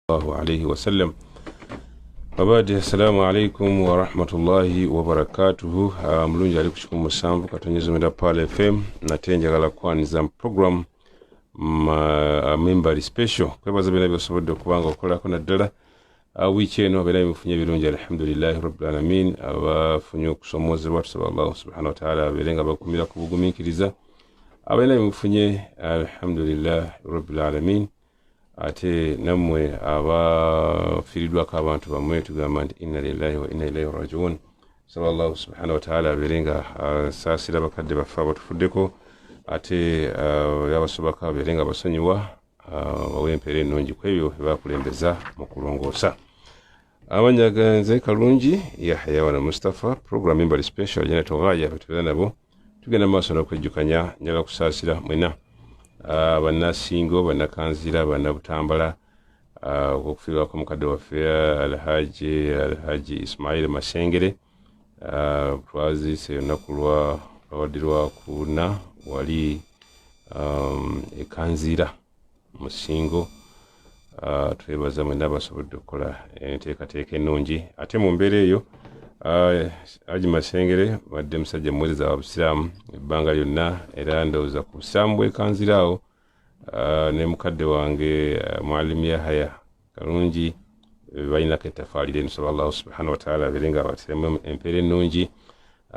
الله عليه وسلم. وبعد السلام عليكم ورحمة الله وبركاته. Mlungi ali kuchukua musambu katonyeza mwenda pale FM na tenjagala kwaniza program member special kwebaza bina byosobodde kubanga okolako naddala wiiki eno abeera bimufunye birungi alhamdulillahi rabbil alamin. Abafunye okusomozebwa tusaba Allah subhanahu wa ta'ala abeere nga bakumira ku bugumiikiriza abeera bimufunye alhamdulillahi rabbil alamin. Ate namwe abafiiriddwako abantu bamwe tugamba nti inna lillahi wa inna ilaihi rajiun. Saba Allah subhanahu wa ta'ala abeere nga asaasira bakadde baffe abatufuddeko ate yabasobako abeere nga basonyiwa bawe empeera ennungi ku ebyo ebakulembeza mu kulongoosa. Amanya ganze kalungi Yahya wana Mustafa program member special jana togaya betubeera nabo tugenda maaso n'okwejjukanya njaga kusaasira mwena bannasingo bannakanzira bannabutambala okufiirwako mukadde waffe alhaji Ismail Masengere twazise olunaku lwawaddirwa kuna wali ekanzira musingo. Twebaza mwena abasobodde okukola enteekateeka ennungi ate mu mbeera eyo Haji Masengere badde musajja muweereza wa busiraamu ebbanga lyonna era ndowooza ku busiraamu bwekanzira awo ne mukadde wange Mwalimu Yahya kalungi balinako ettafaalire nsaba Allah subhanahu wa ta'ala abeere nga bateremu empeera ennungi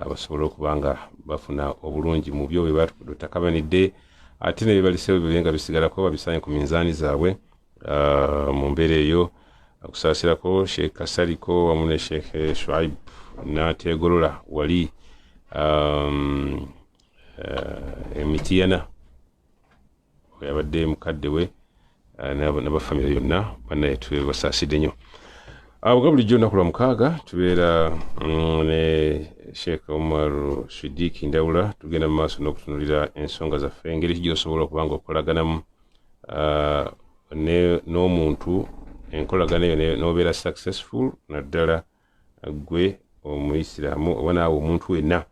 basobole okuba nga bafuna obulungi mu byo bwe batakabanidde ate ne bibalisewo bibe nga bisigalako babisanye ku minzaani zaabwe. Mu mbeera eyo akusaasirako Sheikh Kasaliko wamu ne Sheikh Shuaib nategolola wali emitiyana yabadde mukadde we n'abafamire yonna bannaye tubasaasidde nnyo. Bwa bulijjo olunaku lwa mukaaga tubeera ne Sheikh Omar Siddiq Ndawula tugenda mu maaso n'okutunuulira ensonga zaffe engeri gy'osobola okuba nga okolaganamu n'omuntu enkolagana eyo n'obeera successful naddala gwe omuyisiraamu oba naawe omuntu wenna.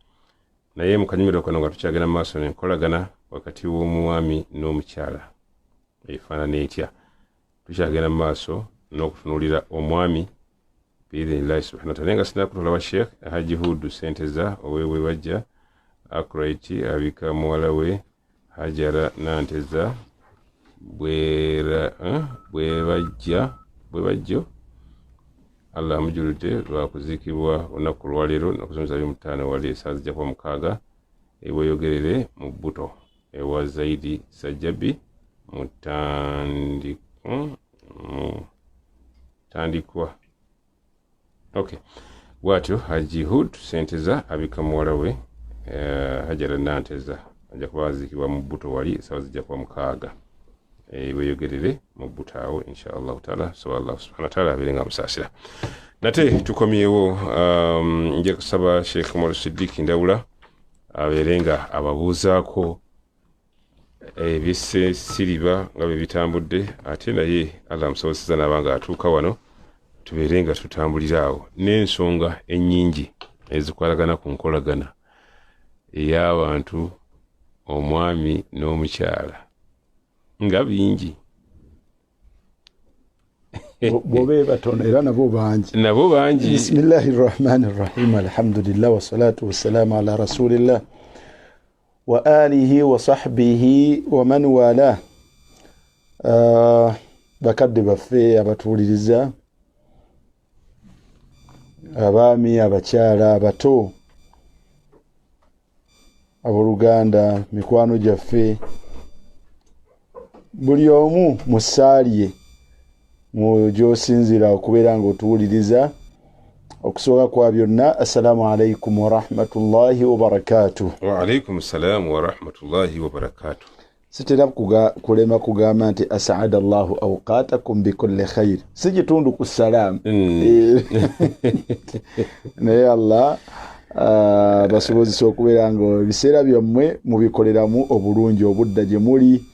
Naye mu kanyumirwa kano nga tukyagenda mu maaso n'enkolagana wakati w'omwami n'omukyala efaanana etya. Tukyagenda mu maaso n'okutunuulira omwami biidhinillahi subhanahu wa ta'ala. Naye nga sinaba kutolaba Sheikh Haji Hudu Senteza owewe bajja Akraiti abika muwala we Hajara Nanteza bwebajjo Allah amujuludde lwakuziikibwa olunaku lwaleero nakuzunza by'omutaano wali esaawa zijja kuba mukaaga ebweyogerere mu bbuto ewa Zaidi Sajjabi mutandikwa. Okay. Bwatyo Haji Hud Senteza abika muwala we Hajara Nanteza ajja kuba aziikibwa mu bbuto wali esaawa zijja kuba mukaaga ebweyogerere mu bbuto awo inshallah taala. So Allah subhanahu wa ta'ala abeere nga amusaasira. Nate tukomyewo nja kusaba Sheikh Omar Siddiq Ndawula abeere nga ababuuzaako ebisiriba nga bwe bitambudde ate naye Allah amusobozesa n'abanga atuuka wano tubeere nga tutambulira awo n'ensonga ennyingi ezikwatagana ku nkolagana ey'abantu omwami n'omukyala nga bingi bobe batono era nabo bangi. Bismillahir Rahmanir Rahim. Alhamdulillah wassalatu wassalamu ala rasulillah wa alihi wa sahbihi wa man wala. Bakadde baffe abatuuliriza abaami abakyala abato abooluganda mikwano gyaffe buli omu musaalye mu gy'osinzira okubeera ng'otuwuliriza. Okusooka kwa byonna assalamu alaikum wa rahmatullahi wa barakatuh. Wa alaikum salam wa rahmatullahi wa barakatuh. Sitera kulema kugamba nti asaada Allahu awqatakum bikulli khair. Si kitundu ku salamu. Naye Allah basobozesa okubeera nga ebiseera byammwe mubikoleramu obulungi obudda gye muli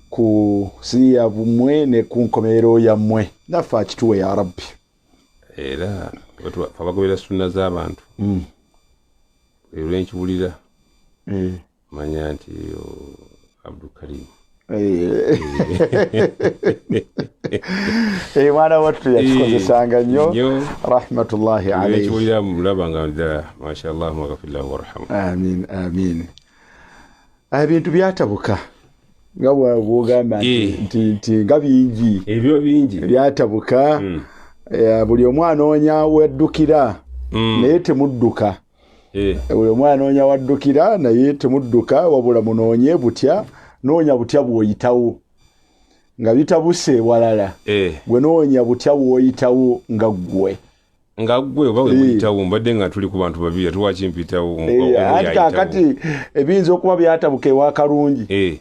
ku siya bumwe ne ku nkomerero yammwe naffe akituwe ya Rabbi. Era abagobera sunna z'abantu olw'enkibulira manya nti Abdul Karim mwana wattu yakikozesanga nnyo rahmatullahi alayhi ekiwulira mulabanga ddala mashallah mwagafirlahu warhamu. Amin. Ebintu byatabuka nga bw'ogamba nti nga bingi ebyo bingi byatabuka. Buli omu anoonya weddukira naye temudduka. Buli omu anoonya waddukira naye temudduka, wabula munoonye butya, noonya butya bw'oyitawo nga bitabuse walala. Gwe noonya butya bw'oyitawo nga ggwe oba weyitawo mbadde nga tuli ku bantu babiri tuwakimpitawo anti kakati ebiyinza okuba byatabuka ewakalungi.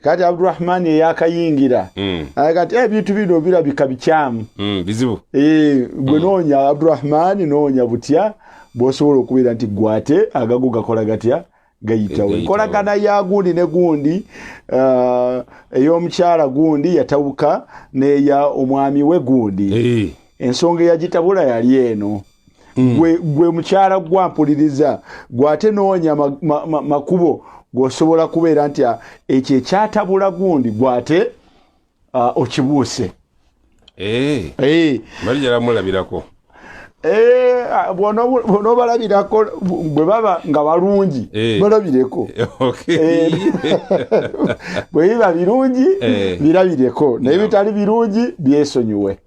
Kati Abdurrahman yakayingira kati ebintu bino birabika bikyamu bizibu. Gwe noonya Abdurrahman, noonya butya bw'osobola okubeera nti gwate agago gakola gatya gayitawo. Enkolagana ya gundi ne gundi ey'omukyala gundi yatabuka n'eya omwami we gundi. Ensonga eyagitabula yali eno. Gwe mukyala gwampuliriza gwate noonya makubo gwosobola kubeera nti ekyo ekyatabula gundi gwate okibuuse. Balijala mulabirako. Bw'onobalabirako bwe baba nga balungi balabireko. Bwe biba birungi birabireko, naye bitali birungi byesonyiwe.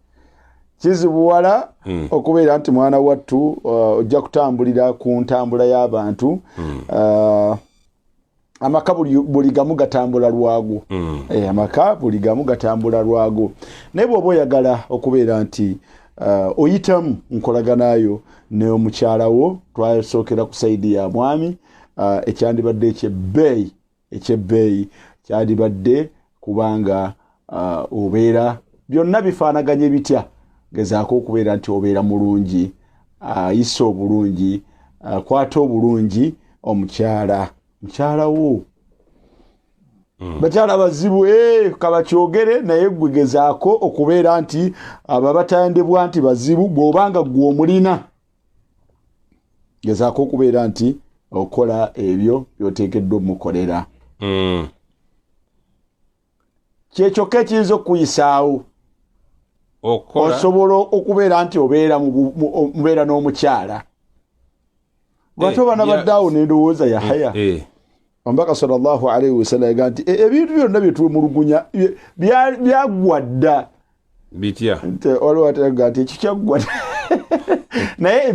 Kizibuwala okubeera nti mwana wattu ojja kutambulira ku ntambula y'abantu. Amaka buli gamu gatambula lwago. Amaka buli gamu gatambula lwago. Naye bw'oba oyagala okubeera nti oyitamu nkolaganayo ne omukyala wo, twasookera ku saidi ya mwami, ekyandibadde ekyebbeeyi kyandibadde kubanga obeera byonna bifaanaganye bitya. Gezaako okubeera nti obeera mulungi, ayisa obulungi, kwata obulungi omukyala wo. Bakyala bazibu kabakyogere, naye gwe gezaako okubeera nti ababatandibwa nti bazibu bw'obanga gwe omulina. Gezaako okubeera nti okola ebyo by'oteekeddwa omukolera. Kyekyokka ekiyinza okuyisaawo osobola okubeera nti obeera n'omukyala. Lwaki oba nabaddeawo n'endowooza Yahya Omubaka sallallahu alayhi wa sallam yaga nti ebintu byonna byetwemulugunya byagwa dda bitya olwo ataga nti ekikyaggwa naye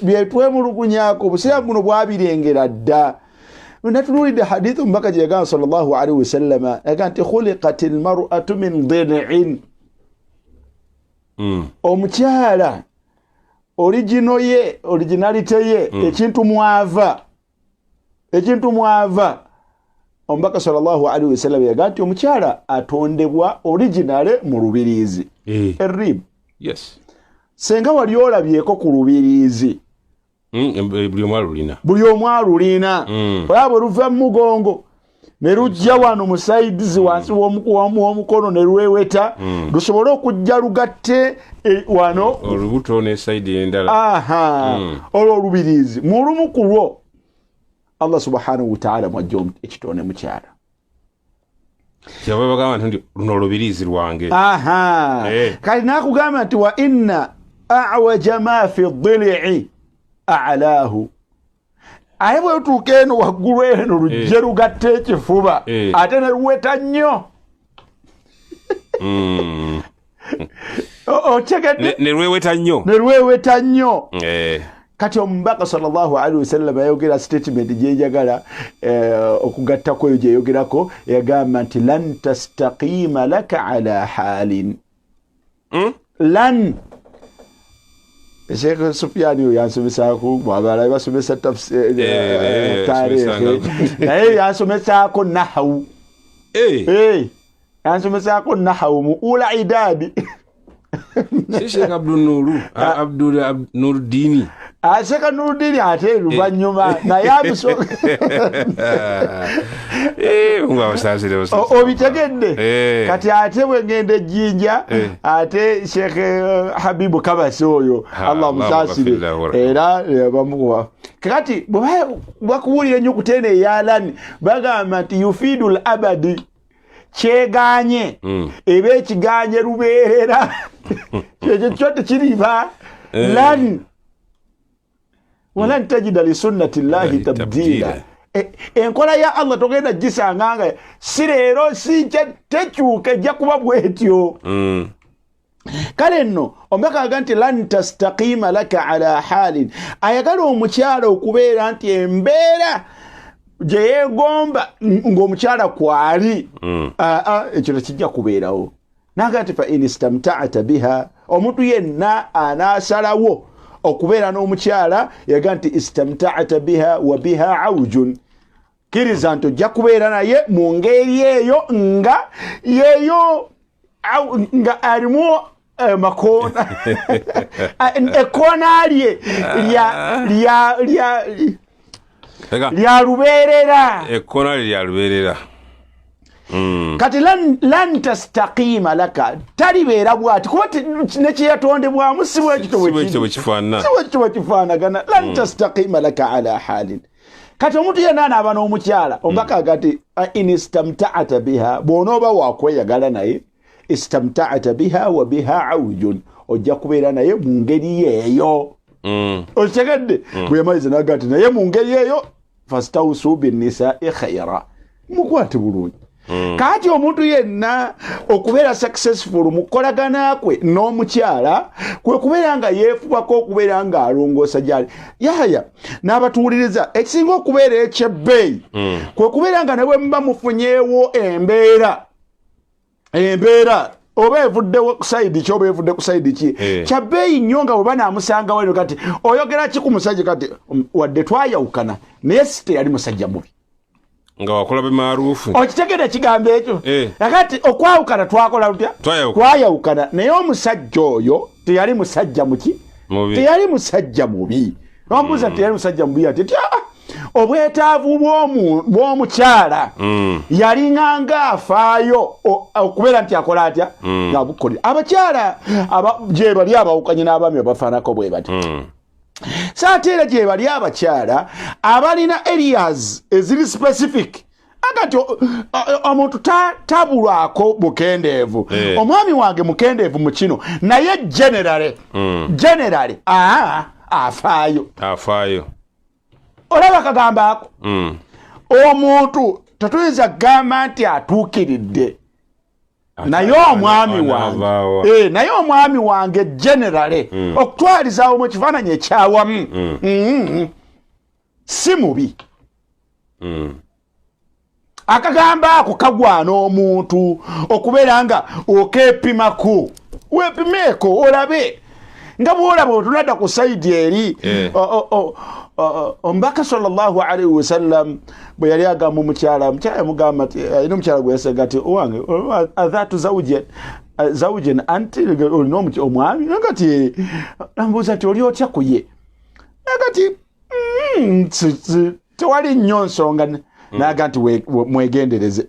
byetwemulugunyako obusiraamu buno bwabirengera dda. Natunuulidde hadithu Omubaka gye yagamba sallallahu alayhi wa sallam yaga nti khuliqatil mar'atu min dil'in. Omukyala originality ye ekintu mwava. Omubaka sallallahu alaihi wasallam yaga nti omukyala atondebwa originale mu lubiriizi. Erib. Yes. Senga wali olabyeko ku lubiriizi. Buli omu alulina. Olaba luva mu mugongo ne lujja wano mu sides wansi w'omukono ne lweweta lusobole okujja lugatte wano olubuto ne side endala. Olwo olubiriizi mu lumu ku lwo Allah subhanahu wa ta'ala mwajja ekitone mukyala. Kyaba bagamba nti luno olubiriizi lwange. Kali nakugamba nti wa inna a'waja ma fi dhil'i a'lahu. Aye bwe tuuka eno waggulu eno lujje lugatte ekifuba ate ne luweta nnyo. Otegedde ne lweweta nnyo. Kati Omubaka sallallahu alaihi wasallam ayogera statement gyeyagala okugattako eyo gyeyogerako yagamba nti lan tastaqima laka ala halin. Lan Sheikh Sufyan yansomesako mwabala basomesa tarehe naye yansomesako nahwu. Yansomesako nahwu mu ula idadi. Sheikh Abdul Nuruddin Sheikh Nuruddin ate luvanyuma naye amusoka obitegedde. Kati ate bwe ngende Jinja ate Sheikh Habibu Kabasi oyo Allah musasire era bamuwa. Kati bwakuwulira nnyo kutene yalani bagamba nti yufidul abadi kyeganye eba ekiganye lubeerera ekyo kyo tekiriba lan walan tajida li sunnati llahi tabdila enkola ya Allah togenda gisanganga si leero si tekyuka ejja kuba bwetyo kale nno omubaka aga nti lan tastaqima laka ala halin ayagala omukyala okubeera nti embeera gye yeegomba ng'omukyala kwali ekyo tekijja kubeerawo naga nti fa in istamta'ta biha omuntu yenna anaasalawo okubeera n'omukyala yaga nti istamta'ta biha wa biha awjun kiriza nti ojja kubeera naye mu ngeri eyo nga yeyo nga alimu makona ekona lye lya lubeerera ekona lya lubeerera kati lan tastaqima laka talibeera bwati kuba nekyeyatondebwamu si bwekito bwekifaanagana lan tastaqima laka ala halin kati omuntu yenna anaaba n'omukyala omubaka agati in istamta'ta biha bw'onooba wakweyagala naye istamta'ta biha wa biha awjun ojja kubeera naye mu ngeri eyo okitegedde bweyamaliza naga nti naye mu ngeri eyo fastawusu binnisaai khaira mukwate bulungi kati omuntu yenna okubeera successful mu kukolagana kwe n'omukyala kwe kubeera nga yeefubako okubeera nga alongoosa gyali yaya n'abatuwuliriza ekisinga okubeera ekyebbeeyi kwe kubeera nga ne bwe muba mufunyeewo embeera oba evuddewo ku sayidi ki oba evudde ku sayidi ki kya bbeeyi nnyo nga bwe banaamusangawo eno kati oyogera ki ku musajja kati wadde twayawukana naye si teyali musajja mubi nga wakola bimaaruufu okitegedde ekigambo ekyo nakati okwawukana twakola lutya twayawukana naye omusajja oyo teyali musajja muki teyali musajja mubi nombuuza teyali musajja mubi ati obwetaavu bw'omukyala yalinganga afaayo okubeera nti akola atya ngabukolera abakyala gye bali abawukanye n'abaami abafaanako bwe bati saate era gye bali abakyala abalina areas eziri specific agati omuntu tabulwako bukendeevu omwami wange mukendeevu mu kino naye generally afaayo olaba kagamba ako omuntu tetuyinza kugamba nti atuukiridde naye omwami wange generale okutwalizaawo mu kifaananyi ekyawamu si mubi akagamba ako kagwana omuntu okubeera nga okeepimako weepimeeko olabe nga bwolaba otunadda ku sayidi eri omubaka sallallahu alaihi wasallam bwe yali agamba omukyala yamugamba nti ayina omukyala gwe yasaga ati owange adhatu zawujin anti olina omwami nagati nambuuza nti oli otya ku ye nagati tewali nnyo nsonga naga nti mwegendereze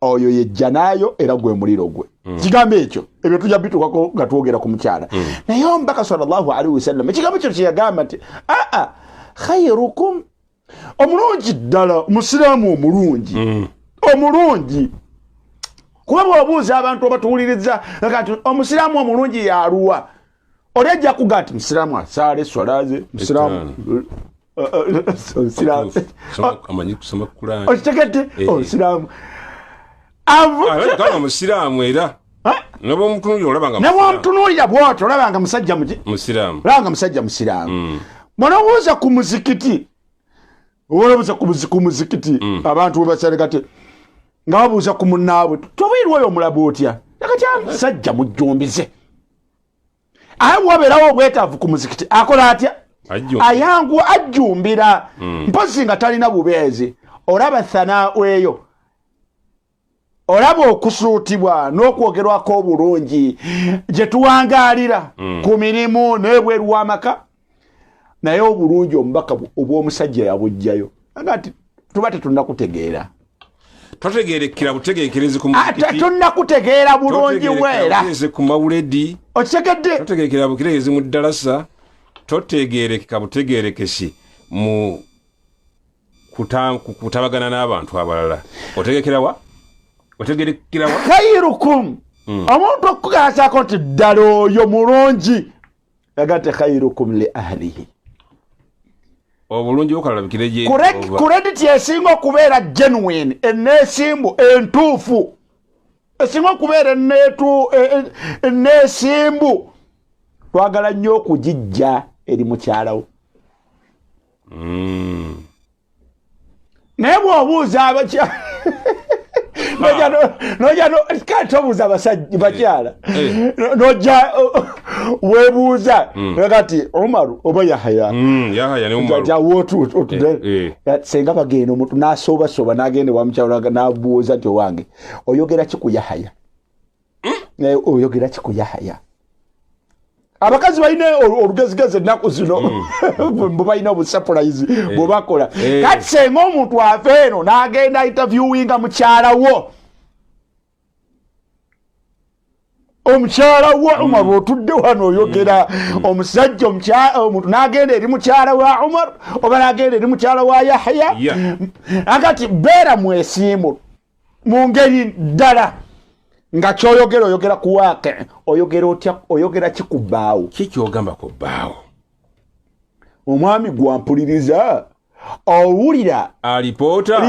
oyo yejja naayo era gwe muliro gwe kigambo ekyo ebyo tujja bitukako nga twogera ku mukyala naye omubaka sallallahu alaihi wasallam ekigambo kyo kyeyagamba nti khairukum omulungi ddala musiraamu omulungi kuba bw'obuuza abantu abatuwuliriza kati omusiraamu omulungi yaluwa oli ajja kuga nti musiraamu asaale swalaze musiraamu okitegedde omusiraamu musiraamu era nebwomutunuulira bwotyo olabanga musajja musiraamu mwanobuuza ku muzikiti abantu webasale kati nga babuuza ku munnaabwe tobiirwa oyo omulabu otya nakati musajja mujjumbize aye wabeerawo obwetaavu ku muzikiti akola atya ayanguwa ajjumbira mpozi nga talina bubeezi olaba thanaawo eyo olaba okusuutibwa n'okwogerwako obulungi gye tuwangaalira ku mirimu n'ebweru w'amaka naye obulungi omubaka obw'omusajja yabujjayo agati tuba tetunnakutegeera totegeerekera butegeekerezi ku muzikiti tunnakutegeera bulungi weera ku mawuledi okitegedde totegeerekera butegeerezi mu ddalasa totegeerekeka butegeerekesi mu kutabagana n'abantu abalala otegekera wa otegerekera khairukum omuntu okugazaako nti ddala oyo mulungi agate khairukum li ahlihi obulungi bukalabikire gye credit esinga okubeera genuine eneesimbu entuufu esinga okubeera eneesimbu twagala nnyo okugijja eri mukyalawo naye bw'obuuza abakyala kati tobuuza abasajja bakyala nojja webuuza kati Umaru oba Yahya ne Umaru senga bagenda omuntu n'asoobasoba n'agenda wa mukyala n'abuuza nti owange oyogera ki ku Yahya oyogera ki ku Yahya abakazi balina olugezigezi ennaku zino bwe balina obusapulayizi bwe bakola kati senga omuntu ava eno n'agenda interviewinga mukyalawo omukyala wa Umar otudde wano oyogera omusajja omuntu n'agenda eri mukyala wa Umar oba n'agenda eri mukyala wa Yahya akati beera mwesiimu mu ngeri ddala nga kyoyogera oyogera ku waake oyogera otya oyogera kikubbaawo kikyogamba ku bbaawo omwami gwampuliriza owulira alipoota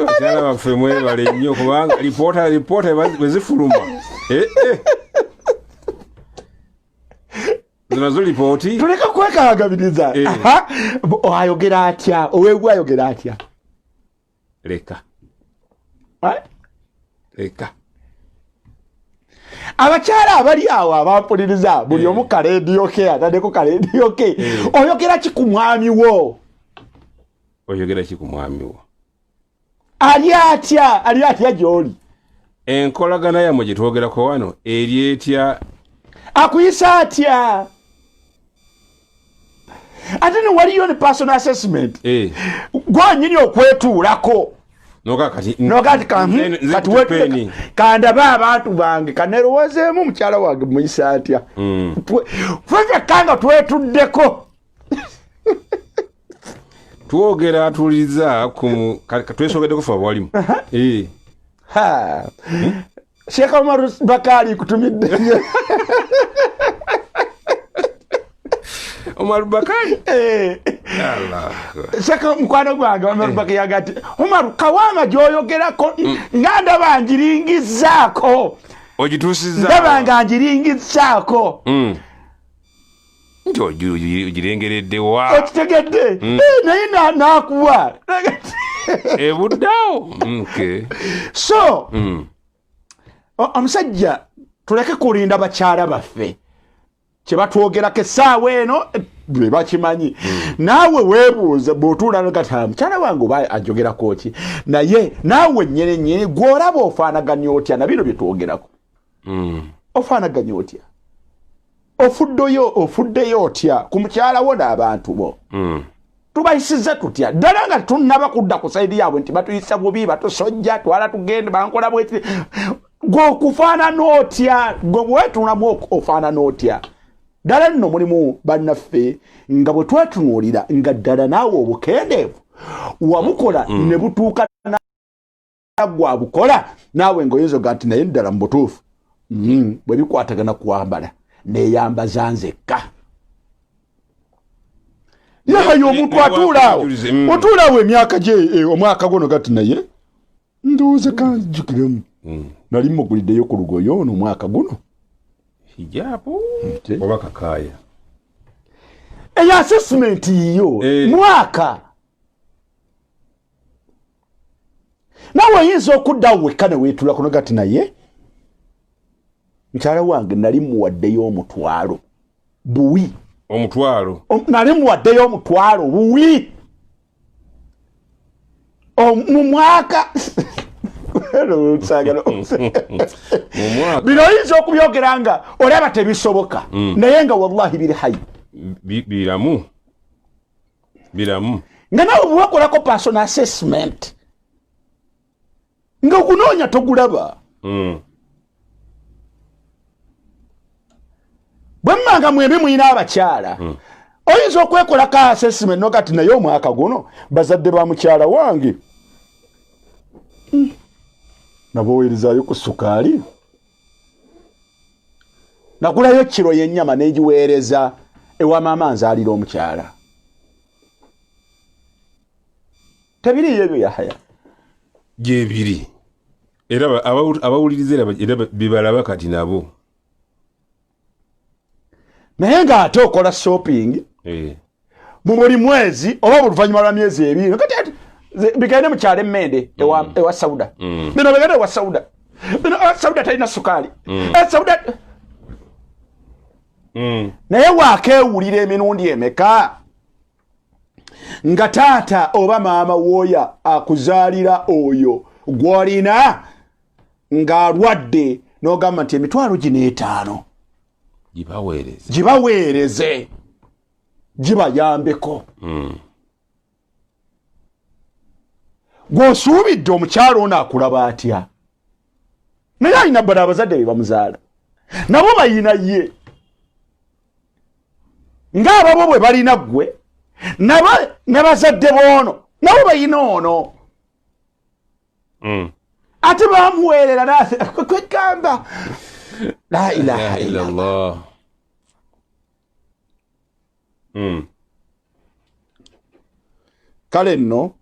bakyala baffe mwebale nnyo kubanga lipoota bwezifuluma zinazo lipooti tuleka kwekagabiriza ayogera atya oweebwa ayogera atya leka abakyala abali awo abampuliriza buli omu kaleediyo ke ataddeko kaleediyo ke oyogera ki ku mwami wo ali atya gy'oli enkolagana yammwe gye twogerako wano eri etya akuyisa atya ate ne waliyo ne personal assessment gwanyini okwetuulako nokati kandaba abantu bange kanerowozeemu mukyala wange muyisa atya twefekanga twetuddeko twogera atuliza twesogeddeko fe abawalimu Sheikh Omar Bakari kutumidde Omar Bakari Sheikh mkwano gwange Omar Bakari yagati Omar kawama gyoyogerako nganda banjiringizaako ogitusiza ndabanga njiringizaako nti ogirengeredde wa okitegedde naye nakuwa ebuddawo so omusajja tuleke kulinda bakyala baffe kyebatwogerako essaawa eno bwe bakimanyi naawe weebuuza bw'otuula nogati mukyala wange oba ajogerako ki naye naawe nnyini gw'olaba ofaanaganya otya na bino bye twogerako ofaanaganya otya ofuddeyo otya ku mukyala wo n'abantu bo tubayisiza tutya ddala nga tunnaba kudda ku sayidi yaabwe nti batuyisa bubi batusojja twala tugende bankola bweti gwokufaanana otya gwe bwetunamu ofaanana otya ddala nno mulimu bannaffe nga bwe twetunuulira nga ddala naawe obukendeevu wabukola ne butuuka gwa bukola naawe ng'oyinza oga nti naye ddala mu butuufu bwe bikwatagana kwambala neeyambaza nzekka yakayo omuntu atuulaawo otuulaawo emyaka gye omwaka guno gati naye ndowooza kanjukiremu nali muguliddeyo ku lugoyo ono omwaka guno hijabu oba kakaaya eyo assessment yiyo mwaka nawe oyinza okuddawo wekka ne weetula kuno gati naye mukyala wange nali muwaddeyo omutwalo buwi nali muwaddeyo omutwalo buwi mu mwaka bino oyinza okubyogera nga olaba tebisoboka naye nga wallahi biri hayi biramu nga nawe bwewakolako personal assessment nga okunoonya togulaba bwe mmanga mwembi muyina abakyala oyinza okwekolako assessment nogati naye omwaka guno bazadde ba mukyala wange nabowerezayo ku sukaali nagulayo kiro y'ennyama n'egiweereza ewa maama nzaalira omukyala tebiriyo ebyo Yahya gyebiri era abawuliriza era bibalaba kati nabo naye ng'ate okola shopping mu buli mwezi oba oluvannyuma lwa myezi ebiri kati bigende mu kyalo emmende ewa Sauda bino bigende ewa Sauda bino Sauda talina sukaali Sauda naye waakeewulira emirundi emeka nga taata oba maama wooya akuzaalira oyo gw'olina ng'alwadde n'ogamba nti emitwalo gino 5 gibaweereze gibayambeko gw'osuubidde omukyalo ono akulaba atya naye alina bbala abazadde be bamuzaala nabo bayina ye ng'ababo bwe balina ggwe ne bazadde boono nabo bayina ono ate bamuweerera kwegamba la ilaha illallah kale nno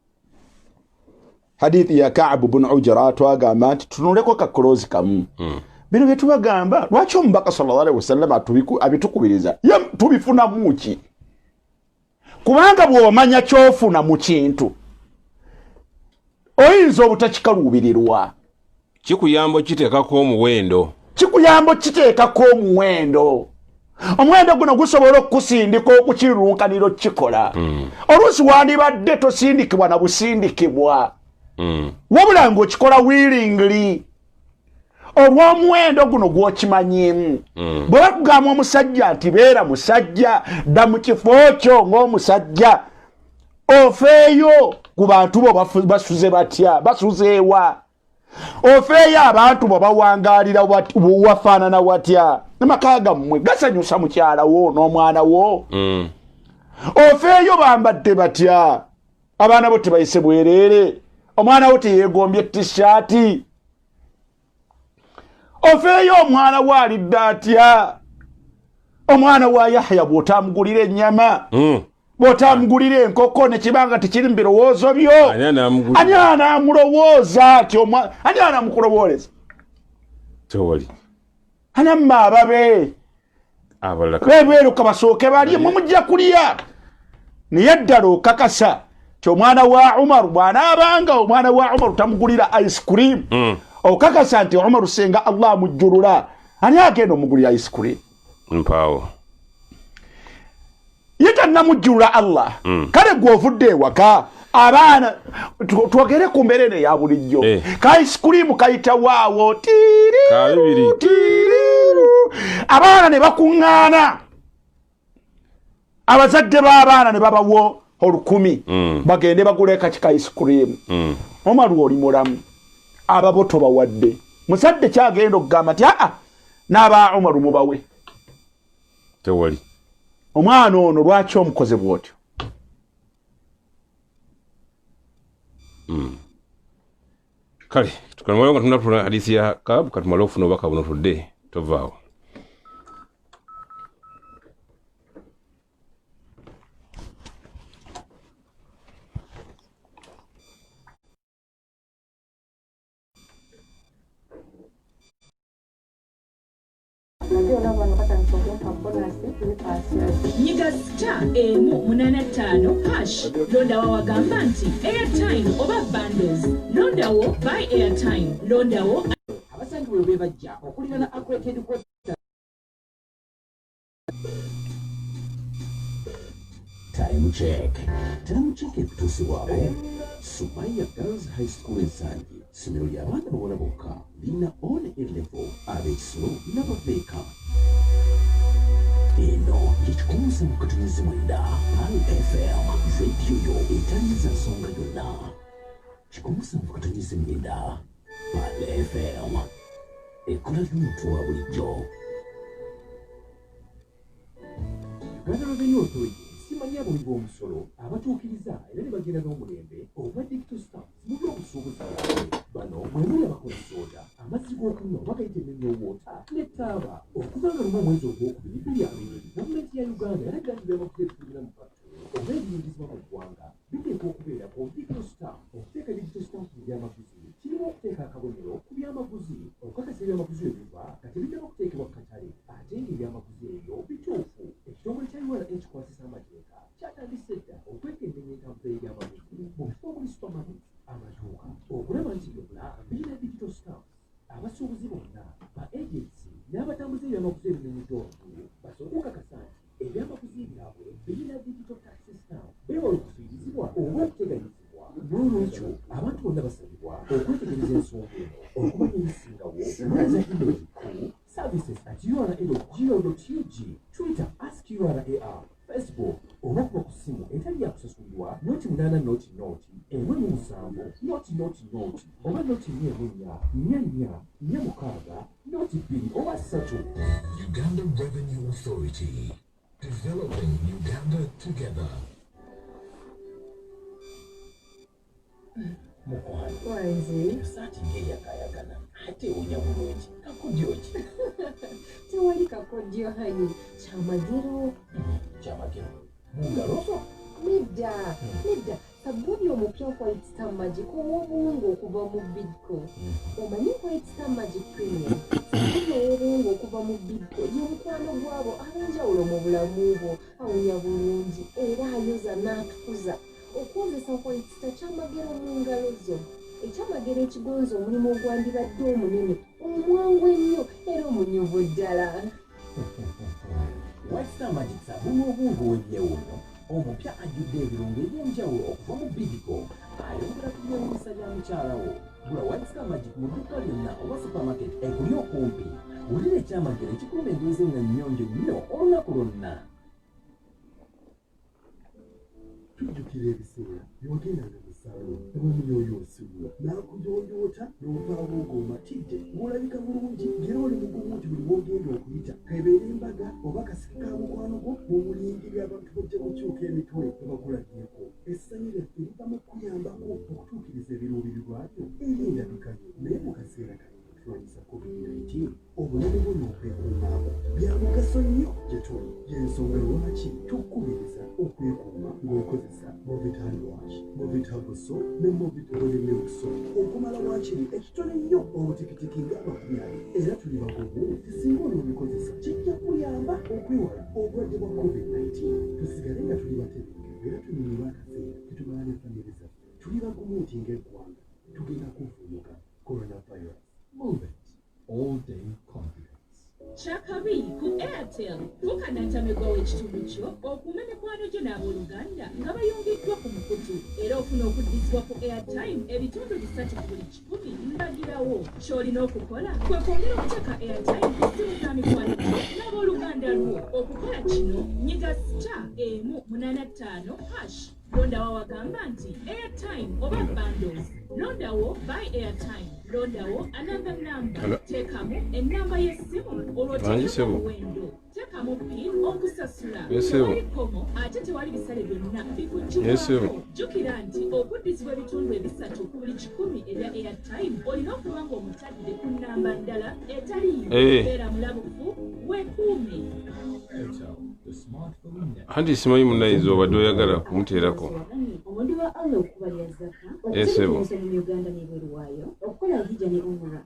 hadithi ya Ka'b ibn Ujra twagamba nti tunuleko kakolozi kamu bino bye tubagamba lwaki omubaka sallallahu alaihi wasallam abitukubiriza tubifuna muki kubanga bw'omanya kyofuna mu kintu oyinza obutakikaluubirirwa kikuyambo kiteekako omuwendo omuwendo guno gusobola okukusindika okukirunkanira okukikola oluusi wandibadde tosindikibwa na busindikibwa wabula ng'okikola willingly olw'omuwendo guno gw'okimanyimu bwe bakugamba omusajja nti beera musajja dda mu kifo kyo ng'omusajja ofeeyo ku bantu bo basuze batya basuzeewa ofeeyo abantu bo bawangaalira wafaanana watya namaka gammwe gasanyusa mukyala wo n'omwana wo ofeeyo bambadde batya abaana bo tebayise bwereere omwana wo teyeegombye tishaati ofeeyo omwana wo alidde atya omwana wa Yahya bw'otamugulira ennyama bw'otamugulira enkoko nekibanga tekiri mu birowoozo byo ani anaamulowooza ati ani anaamukulowooleza tewali anamma ababe bebeeruka basooke balye mumujja kulya naye ddala okakasa ti omwana wa Umaru bw'anaabanga omwana wa Umaru tamugulira ice cream okakasa nti Umaru senga Allah amujjulula ani agenda omugulira ice cream mpaawo ye tannamujjulula Allah kale gw'ovudde ewaka abaana twogere ku mbeereno eya bulijjo ka ice cream kayita waawo tiiriru abaana ne bakuŋŋaana abazadde b'abaana ne babawo 10 bagende bagule kaki ka ice cream Omaru oli mulamu ababo tobawadde musadde kyagenda okugamba nti n'aba Umaru mubawe tewali omwana ono lwaki omukoze bw'otyo kale tukamala nga tunatula hadisi ya Ka'b katumala okufuna obubaka buno tudde tovaawo nyiga star emu 85 londawo wagamba nti airtime oba bundles londawo buy airtime londawo abasangiwe bwe bajja okulira na accredited time check ekutuusibwawo Sumaya Girls High School ensangi ssomero ly'abaana bawala bokka lirina on A-level ab'ekisulo n'ababeeka eno yekikuusa mu katunizi mwenda Pal FM rediyo yo etaliza nsonga yonna kikuusa mu katunizi mwenda Pal FM ekola y'omuntu wa bulijjo Uganda Revenue Authority tumanyi abuli b'omusolo abatuukiriza era ne bagenda n'omulembe oba digital stamps mu by'obusuubuzi bwabwe. Bano mwe muli abakolisooda, amazzi g'okunywa oba gayite mineral water ne taaba. Okuva nga lumu omwezi ogwokubiri 2020 gavumenti ya Uganda yalagajjira amafuta ebitulira mu factory oba ebiyingirizibwa mu ggwanga biteekwa okubeera ku digital stamp. Okuteeka digital stamp mu byamaguzi kirimu okuteeka akabonero ku byamaguzi okukakasa ebyamaguzi ebiva nga tebitera okuteekebwa ku katale ate ng'ebyamaguzi ebyo bituufu. Ekitongole kya URA ekikwasisa amateeka kyatandise dda okwekennenya entambuza y'ebyamaguzi mu bifo omuli supermarket, amaduuka okulaba nti byonna birina digital stamp. Abasuubuzi bonna ba agency n'abatambuza ebyamaguzi ebimenyeddwa waggulu basobola okukakasa nti ebyamaguzi byabwe birina digital tax stamp. Beewala okufiirizibwa oba okuteganyizibwa. N'olwekyo abantu bonna basabibwa okwetegereza ensonga eno okumanya ebisingawo olweza email ku services@ura.go.ug, Twitter @URAR, Facebook oba kuba ku ssimu etali yakusasulirwa noti 8 noti 1 oba noti 4 noti 2 oba 3. Uganda Revenue Authority, developing Uganda together. Mukwano Wanzi, saati ng'eyakayagana ate ewunya bulungi kakodyo ki? tewali kakodyo hani kyamagero. Kyamagero mu ngalo zo? Nedda sabbuuni omupya White Star Magic ow'obuwunga okuva mu Bidco. Omanyi White Star Magic Premium sabbuuni ow'obuwunga okuva mu Bidco y'omukwano gw'abo ab'enjawulo mu bulamu bwo, awunya bulungi era ayoza n'atukuza. Okwozesa White Star kyamagero mu ngalo zo. Ekyamagero ekigonza omulimu ogwandibadde omunene omwangu ennyo era omunyuvu ddala. White Star Magic sabbuuni obungu w'ebyewuunya omupya ajjudde ebirungo eby'enjawulo okuva mu Bidco ayongera ku byewuunyisa bya mukyalawo. Gula White Star Magic mu dduuka lyonna oba supermarket ekuli okumpi. Wulira ekyamagero ekikuuma engozi nga nnyonjo nnyo olunaku lwonna. Tujjukira ebiseera byogendanga mu ssaalo n'omuyooyoosibwa n'akuyooyoota n'ovaawo ng'omatidde ng'olabika bulungi ng'era oli mugumu nti buli w'ogenda okuyita kebeera embaga oba kasiki ka mukwano gwo mu bulingiri abantu bajja kukyuka emitwe ne bakulabyeko. Essanyu lyaffe liva mu kuyambako okutuukiriza ebiruubiri bwabyo eri endabika yo. Naye mu kaseera kano tulwanyisa COVID-19 obulamu bwo n'okwekuumaako bya mugaso nnyo gye tuli. Y'ensonga lwaki tukubiriza okwekuuma ng'okozesa Movital Wash, Movital Soap ne Movital Milk Soap okumala waakiri ekitone nnyo obutikitiki ng'abakubyali. Era tuli bagumu nti singa onoobikozesa kijja kuyamba okwewala obulwadde bwa COVID-19. Tusigale nga tuli batebenkevu era tunyumirwa akaseera ketubala ne famire zaffe. Tuli bagumu nti ng'eggwanga tugenda kuvumuka coronavirus. Move it. All day confidence. Kyakabi ku Airtel tukanantamegwa w'ekitundu kyo okuuma mikwano gyo n'abooluganda nga bayungiddwa ku mukutu era ofuna okuddizibwa ku airtime ebitundu 3 ku buli 100 mbagirawo. Ky'olina okukola kwe kwongera okuteeka airtime ku ssimu za mikwano gyo n'abooluganda lwo. Okukola kino nyiga *185# londawo wagamba nti airtime oba bundles. Londawo buy airtime. Londawo another number. Teekamu ennamba y'essimu olw'oteekamu omuwendo. Teekamu PIN okusasula. Tewali komo ate tewali bisale byonna bikujjukirako. Jjukira nti okuddizibwa ebitundu 3 ku buli 100 ebya airtime olina okuba ng'omutadde ku nnamba ndala etaliyo. Beera mulabufu weekuume. Anti simanyi munnayiza obadde oyagala kumuteerako. Omundi wa Allah okubalya zaka okutegeeza mu Uganda n'ebweru waayo okukola hijja ne umra.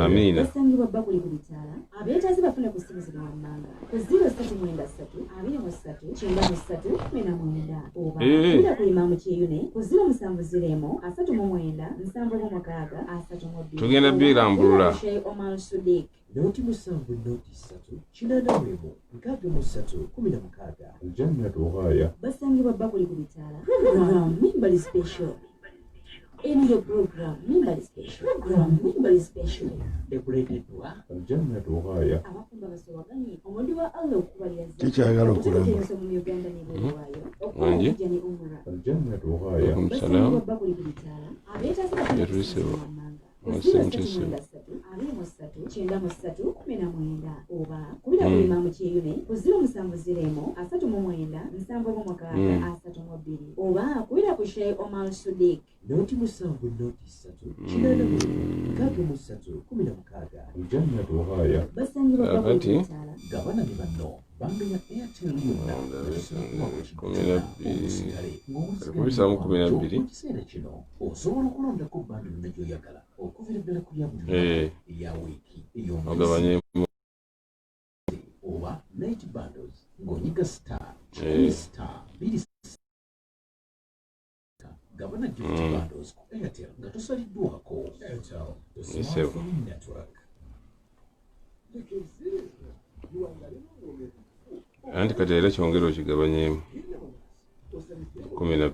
Amiina. Basangibwa bakuli ku bitaala abeetaazi bafune ku ssimu zino wammanga ku 0393 oba kula ku Imaamu Kyeyune ku 0703 tugenda birambulula. Omar Sudik Noti 7 noti 3 kinana mwemu nkaaga mu 3 16. basangibwa bakuli ku bitaala. Program Mimbali Special. In your program Mimbali Special. Ekuleeteddwa abafumba basobaganye omundi wa Allah okubalya zaka Kikyagala okulamba. mu Uganda n'ebweru waayo okukola Wangi? hijja ne umra. Salamu. basangibwa bakuli ku bitaala abeetaazi bafune ku Yatulisewo. ssimu zino wammanga ku Mwese mutese. 03 23 oba kubira kulima mu kiyune ku 0703 oba kubira ku Sheikh Omar Sadiq noti musanvu noti 3 kinana mu 316 ujannatu haya basangibwa Akati. gabana ne banno bando ya Airtel yonna Kubisamu 12. ekiseera kino osobola okulondako bando yonna gy'oyagala okuvira ddala ku ya buli eya wiiki ogabanye oba night bundles ng'onyiga star star 2 gabana gift bundles ku Airtel nga tosaliddwako. Airtel, the Yes, smartphone network. anti kati era kyongera okigabanyemu 12.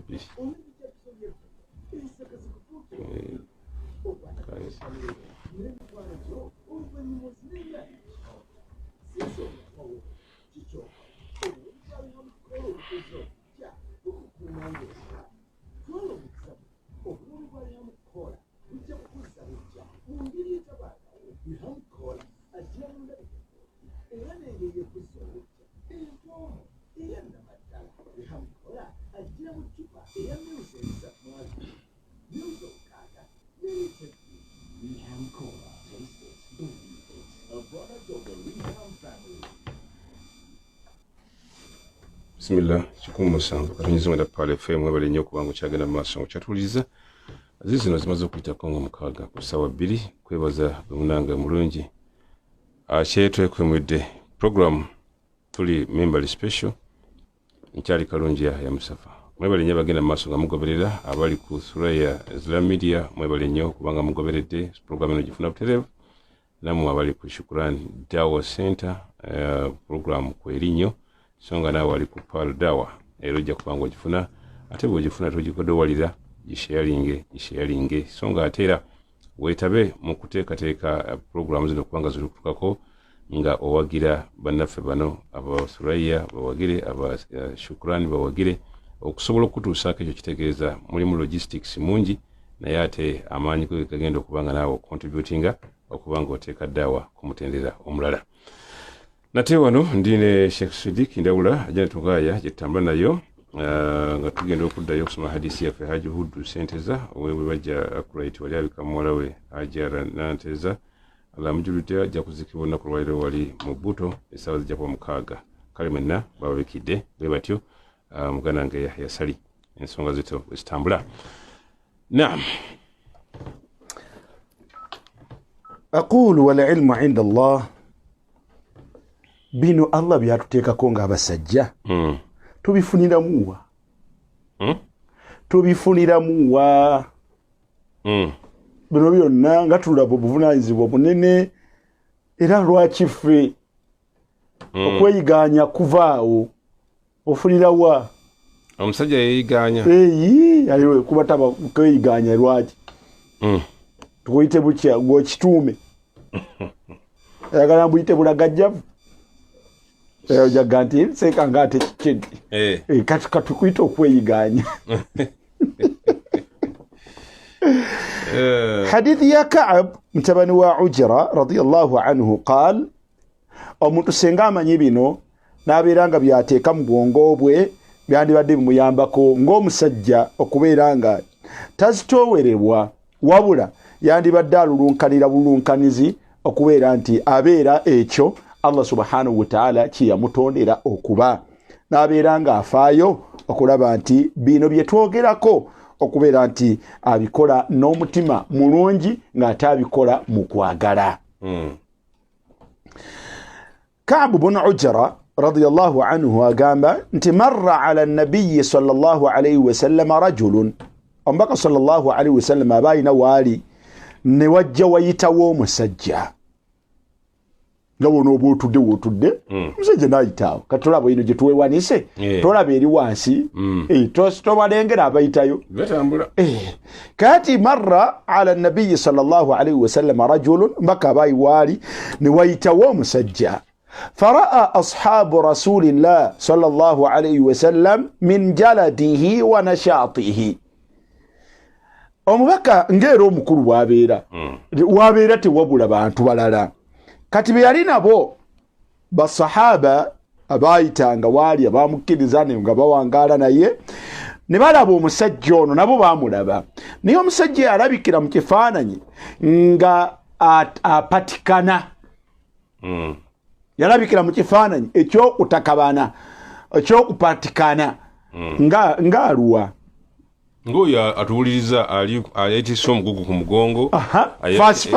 Bismillah, chikumu musanvu katonyiza mwenda Pale FM webale nnyo kubanga kyagenda mu maaso kyatuliza azizi zino zimaze okuyitako nga 6 ku ssaawa 2 kwebaza bwemunanga mulungi kyetwekwemwedde program tuli membali special nkyali kalungi ya Musafa mwebale nnyo bagenda mu maaso nga mugoberera abali ku Suraya Islam Media mwebale nnyo kubanga mugoberedde program eno gifuna butereevu namwe abali ku Shukran Dawa Center program kwerinnyo songa nawe ali ku Pal Dawa era ojja kubanga ogifuna ate bw'ogifuna togikodowalira gisharinge songa atera weetabe mu kuteekateeka programu zino kubanga ziri kutukako nga owagira bannaffe bano aba Suraya bawagire aba Shukran bawagire okusobola okutuusaako ekyo kitegeeza mulimu logistics mungi naye ate amaanyi ge gagenda okubanga naawe contributinga okubanga oteeka Dawa ku mutendera omulala. Nate wano ndine Sheikh Sadiq Ndawula ajana tugaya jetambula nayo nga tugenda okuddayo okusoma hadisi yaffe Haji Hudu Senteza wewe bajja accurate wali abika muwala we Hajara Nanteza alamujulute ajja kuzikibwa olunaku lwaliro wali mu Bbuto essaawa zijja kuba 6 kale mwenna bababikidde bwe batyo muganda nge Yahya Sali ensonga zito zitambula. Naam. أقول والعلم عند الله bino Allah byatuteekako ng'abasajja tubifuniramuwa bino byonna nga tulaba obuvunaanyizibwa bunene era lwaki ffe okweyiganya kuvaawo ofunirawa omusajja yeyiganya aliwe kuba taba kweyiganya lwaki tukuyite butya gw'okituume ayagala mbuyite bulagajjavu ojaga nti seeka ng'ate kikedi kati katukuyita okweyiganya حديث يا كعب متبني وعجرة رضي الله عنه قال omuntu senga amanyi bino n'abeeranga byateeka mu bwongo bwe byandibadde bimuyambako ng'omusajja okubeera nga tazitoowerebwa wabula yandibadde alulunkanira bulunkanizi okubeera nti abeera ekyo Allah subhanahu wa ta'ala kiyamutondera okuba n'abeera nga afaayo okulaba nti bino bye twogerako okubeera nti abikola n'omutima mulungi ng'ate abikola mu kwagala. Ka'b bin Ujra radiyallahu anhu agamba nti marra ala nabiyyi sallallahu alayhi wa sallam rajulun omubaka sallallahu alayhi wa sallam abaayina waali ne wajja wayitawo omusajja nga wona oba otudde wootudde omusajja n'ayitaawo kati tolaba ino gye tuwewanise tolaba eri wansi tobalengera abayitayo kati marra ala nabiyyi sallallahu alayhi wa sallam rajulun mbaka abaayi waali ne wayitawo omusajja فرأى أصحاب رسول الله صلى الله عليه وسلم من جلده ونشاطه omubaka ngero omukulu wabeera tewabula bantu balala kati be yali nabo basahaba abayitanga waali abamukkiriza nga bawangaala naye ne balaba omusajja ono nabo baamulaba naye omusajja alabikira mu kifaananyi nga apatikana yalabikira mu kifaananyi ekyokutakabana ekyokupatikana nga aluwa ngoyo atuwuliriza ayetise omugugu ku mugongo fast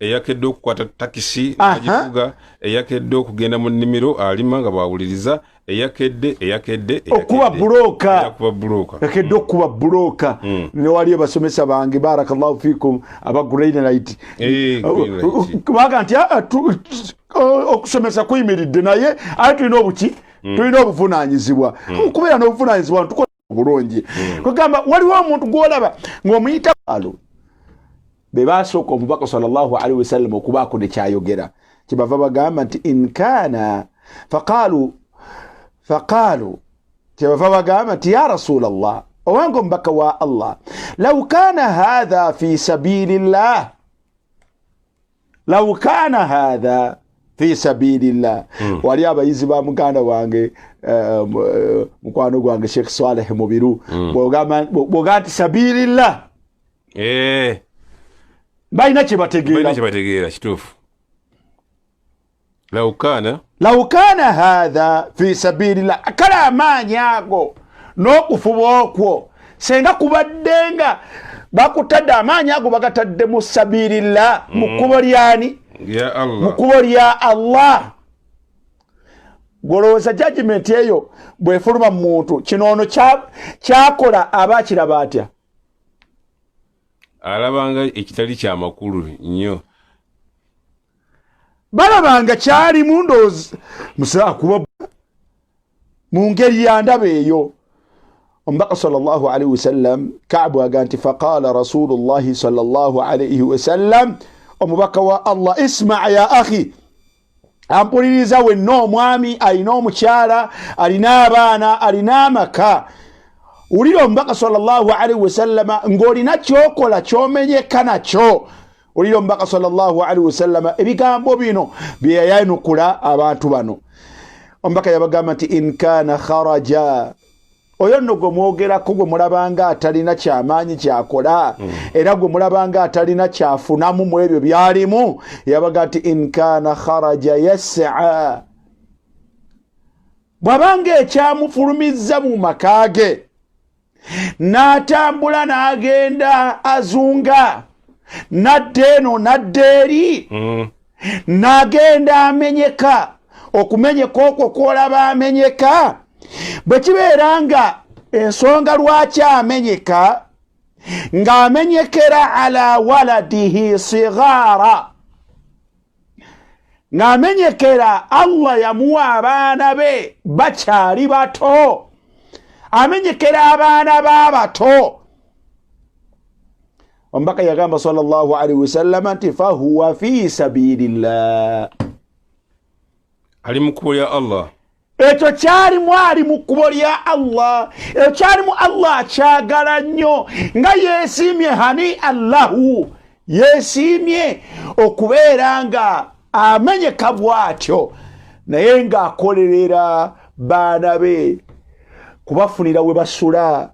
eyakedde okukwata takisi agivuga eyakedde okugenda mu nnimiro alima nga bwawuliriza eyakedde okuba bulooka yakedde okuba bulooka ne wali abasomesa bange barakallahu fikum aba Greenlight kubaga nti okusomesa kuyimiridde naye ate tulina obuki tulina obuvunaanyizibwa okubeera n'obuvunaanyizibwa tukola bulungi kugamba waliwo omuntu gwolaba ng'omuyita alo be basooka omubaka sallallahu alaihi wasallam okubaako ne kyayogera kyebava bagamba nti inkana faqaalu kyebava bagamba nti ya rasulallah owange omubaka wa Allah law kana hadha fi sabilillah fi sabilillah wali abayizi ba muganda wange mukwano gwange Sheikh Saleh Mubiru bwoga nti sabilillah balina kye bategeera kituufu law kana hadha fi sabilillah kale amaanyi ago n'okufuba okwo senga kubaddenga bakutadde amaanyi ago bagatadde mu sabilillah mu kkubo lyani mu kkubo lya Allah golowooza judgment eyo bwefuluma mu muntu kino ono kyakola aba kiraba atya alabanga ekitali kya makulu nnyo balabanga kyalimu ndowooza musakuba mu ngeri ya ndaba eyo omubaka sallallahu alaihi wasallam Ka'bu aga nti faqala rasulullahi sallallahu alaihi wasallam omubaka wa Allah isma' ya akhi ampuliriza wenna omwami alina omukyala alina abaana alina amaka ulira omubaka sallallahu alaihi wasallama ng'olina kyokola kyomenyeka nakyo ulira omubaka sallallahu alaihi wasallama ebigambo bino bye yayanukula abantu bano omubaka yabagamba nti in kana kharaja oyo nno gwe mwogerako gwe mulabanga atalina kyamaanyi kyakola era gwe mulabanga atalina kyafunamu mu ebyo byalimu yabaga nti in kana kharaja yas'a bwabanga ekyamufulumizza mu makaage n'atambula n'agenda azunga nadda eno nadda eri n'agenda amenyeka okumenyeka okwo kwolaba amenyeka bwe kibeera nga ensonga lwaki amenyeka ng'amenyekera ala waladihi sigara ng'amenyekera Allah yamuwa abaana be bakyali bato amenyekera abaana b'abato omubaka yagamba sallallahu alaihi wasallam nti fahuwa fi sabilillah ali mu kkubo lya Allah ekyo kyalimu ali mu kkubo lya Allah ekyo kyalimu Allah akyagala nnyo nga yeesiimye hani Allahu yeesiimye okubeera nga amenyeka bw'atyo naye ng'akolerera baana be kubafunira we basula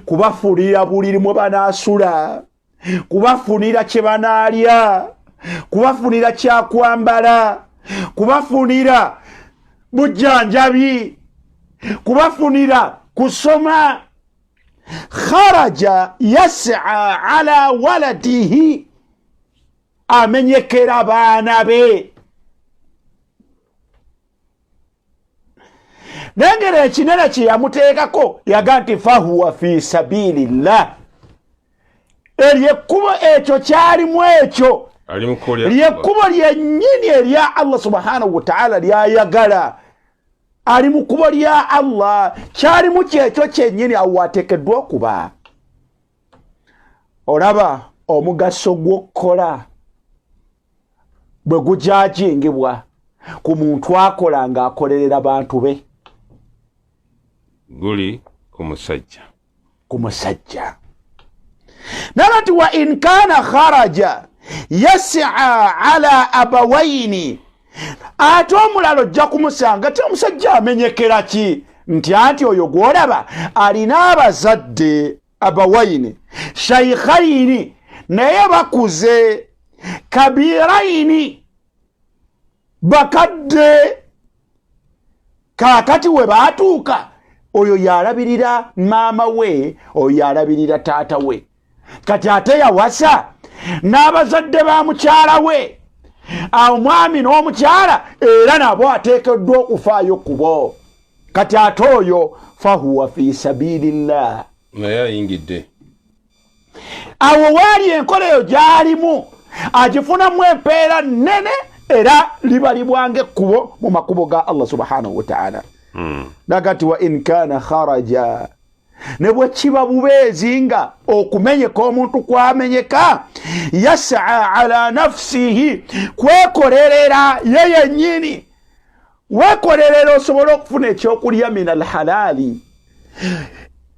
kubafunira buliri mwe banaasula kubafunira kye banaalya kubafunira kyakwambala kubafunira bujjanjabi kubafunira kusoma kharaja yas'a ala waladihi amenyekera baana be nengera ekinene kye yamuteekako yaga nti fahuwa fi sabilillah eryekkubo ekyo kyalimu ekyo lyekkubo lyennyini erya Allah subhanahu wa ta'ala lyayagala ali mu kkubo lya Allah kyalimu kyekyo kyennyini awateekeddwa okuba olaba omugaso gw'okukola bwe gujajingibwa ku muntu akola ng'akolerera bantu be guli ku musajja nabati wa in kana kharaja yas'a ala abawaini ate omulalo ojja kumusanga ti omusajja amenyekera ki nti anti oyo gwolaba alina abazadde abawaini shaykhaini naye bakuze kabiraini bakadde kakati we baatuuka oyo yalabirira maama we oyo yalabirira taata we kati ate yawasa n'abazadde ba mukyala we omwami n'omukyala era nabo ateekeddwa okufaayo kubo kati ate oyo fahuwa fi sabilillah naye ayingidde awo waali enkola eyo gy'alimu agifunamu empeera nnene era libalibwange ekkubo mu makubo ga Allah subhanahu wa ta'ala nagati wa in kana kharaja ne bwe kiba bubeezi nga okumenyeka omuntu kwamenyeka yas'a ala nafsihi kwekolerera ye yennyini wekolerera osobola okufuna ekyokulya min alhalali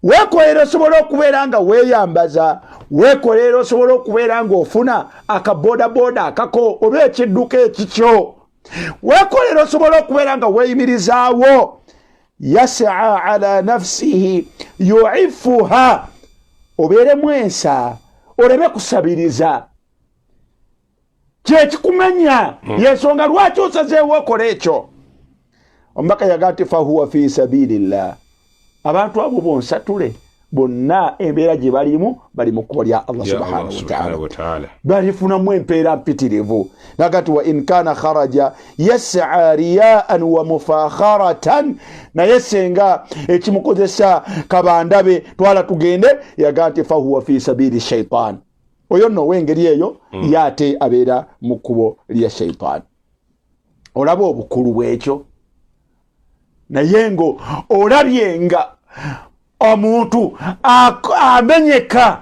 wekolerera osobola okubeera nga weeyambaza wekolerera osobola okubeera nga ofuna akabodaboda akako oba ekidduka ekikyo wekolerera osobola okubeera nga weeyimirizaawo yas'a ala nafsihi yu'ifuha obeere mwensa oleme kusabiriza kyekikumenya yensonga lwaki osazeewo okola ekyo omubaka yagati fahuwa fi sabilillah abantu abo bonsatule bonna embeera gye balimu bali mu kkubo lya Allah subhanahu wa ta'ala balifunamu empeera mpitirivu nagati wa in kana kharaja yas'a riya'an wa mufakharatan naye senga ekimukozesa kabandabe twala tugende yagati fahuwa fi sabili shaitan oyo nno wengeri eyo yate abeera mu kkubo lya shaitan olaba obukulu bwekyo naye ngo olabye nga omuntu amenyeka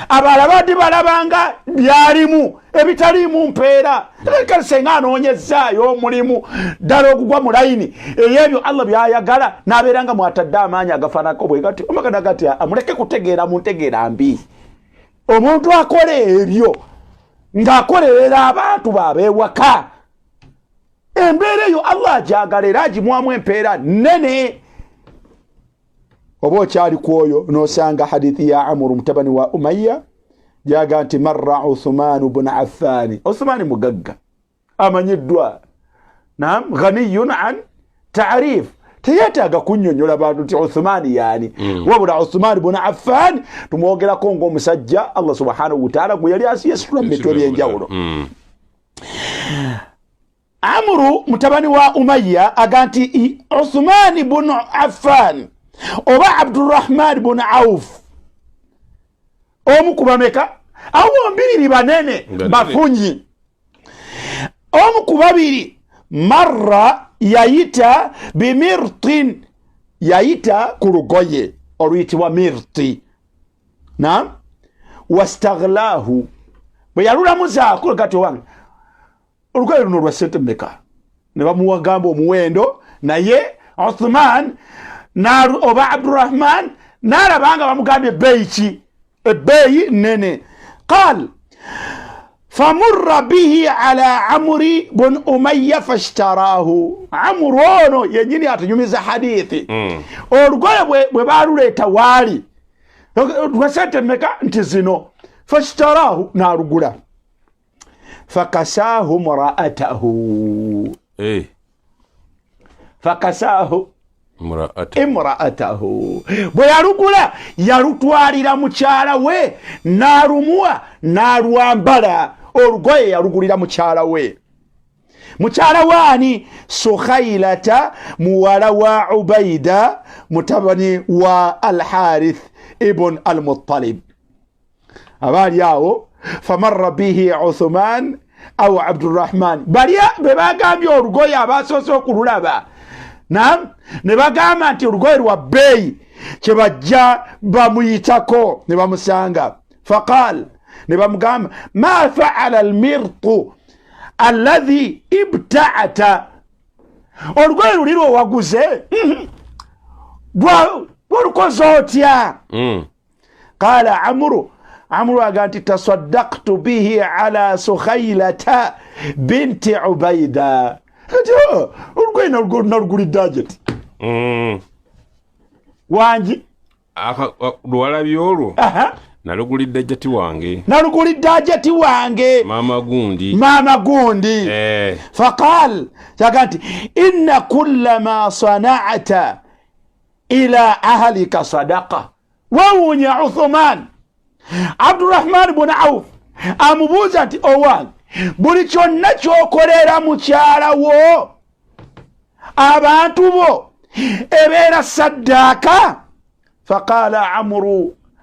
abala badde balabanga byalimu ebitalimu mpeera kale senga anoonyezaayo omulimu ddala okugwa mu layini eyebyo Allah byayagala n'abeeranga mwatadde amaanyi agafaanako bwe gati omagana gati amuleke kutegeera mu ntegeera mbi omuntu akola ebyo ng'akolerera abantu babeewaka embeera eyo Allah agyagala era agimwamu empeera nnene oba okyali kwoyo nosanga hadithi ya Amru mutabani wa Umayya jaga nti marra Uthman ibn Affan Uthman mugagga amanyiddwa naam ghaniyun an ta'rif teyetaaga kunnyonnyola bantu ti Uthman yani wabula Uthman ibn Affan tumwogerako ng'omusajja Allah subhanahu wa ta'ala gwe yali asiyesitula mu mitwe by'enjawulo Amru mutabani wa Umayya aganti Uthman ibn Affan oba Abdurrahman ibn Auf omukubameka awo mbiri banene bafunyi omukubabiri marra yayita bimirtin yayita kurugoye oluyitibwa mirti na wastaghlahu bwe yalulamuzaako kati wange olugoye luno lwa sente mmeka ne bamuwagamba omuwendo naye Uthman oba Abdurrahman n'alabanga bamugambye ebbeeyi ki ebbeeyi nene qal famurra bihi ala Amri bun Umayya fashtarahu Amru ono yennyini atunyumiza hadithi olugoye bwe baaluleeta waali lwa sente mmeka nti zino fashtarahu n'alugula fakasaahu mraatahu fakasaahu imraatahu bwe yalugula yalutwalira mukyala we n'alumuwa n'alwambala olugoye yalugulira mukyala we mukyala waani Sukhailata muwala wa Ubaida mutabani wa Al-Harith ibn Al-Muttalib abaali awo famarra bihi Uthman aw Abdurrahman baliya be bagambye olugoye abasoose okululaba naam ne bagamba nti olugoye lwa bbeeyi kye bajja bamuyitako ne bamusanga faqal ne bamugamba ma faala almirtu alladhi ibta'ata olugoye luli lwowaguze bwolukoze otya qala amru aganti tasaddaqtu bihi ala Sukhaylata binti Ubayda. Olugoye nalugulidde ajeti wangi lwalabye olwo nalugulidde ajeti wange mama gundi faqal yaganti inna kulla ma sana'ata ila ahlika sadaqa wawunya Uthman. Abdurrahman ibn Auf amubuuza ati owange buli kyonna kyokolera mukyala wo abantu bo ebeera saddaaka? Faqala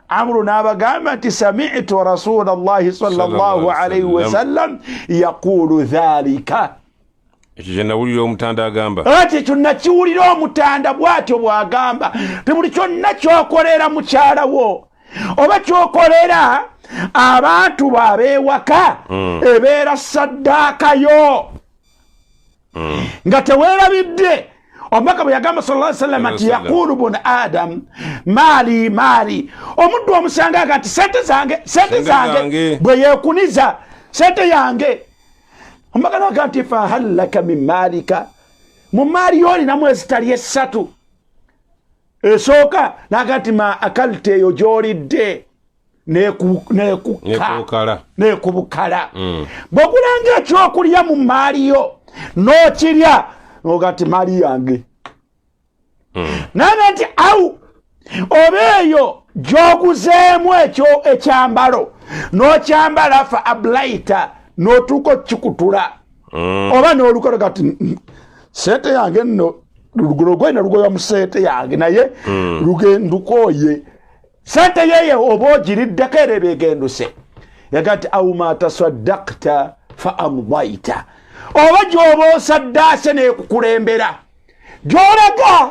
Amru n'abagamba nti sami'tu Rasulallahi sallallahu alayhi wa sallam yaqulu dhalika. Ekyo kye nawulira omutanda agamba. Ati ekyo nakiwulira omutanda bw'atyo bw'agamba ti buli kyonna kyokolera mukyala wo oba kyokolera abantu babeewaka ebeera saddaakayo. Nga teweerabidde omubaka bwe yagamba sallallahu alayhi wa sallam nti yaqulu bun adam maali omuddu omusanga nti sente zange bwe yeekuniza sente yange. Omubaka naga nti fahal laka min maalika, mu maali yolinamu ezitali esatu. Esooka naga nti ma akalte eyo gyolidde nekubukala. Bw'okulanga ekyokulya mu maali yo n'okirya noga nti maali yange. Naga nti au oba eyo gyoguzeemu ekyo ekyambalo n'okyambala fa ablaita n'otuuka okikutula oba n'olukola kati sente yange nno lugoye nalugoya mu sente yange naye ndukoye sente yeye oba ogiriddeko era ebeegenduse. Yaga nti au ma tasaddaqta fa amdaita, oba gy'oba osaddaase neekukulembera gy'olaga.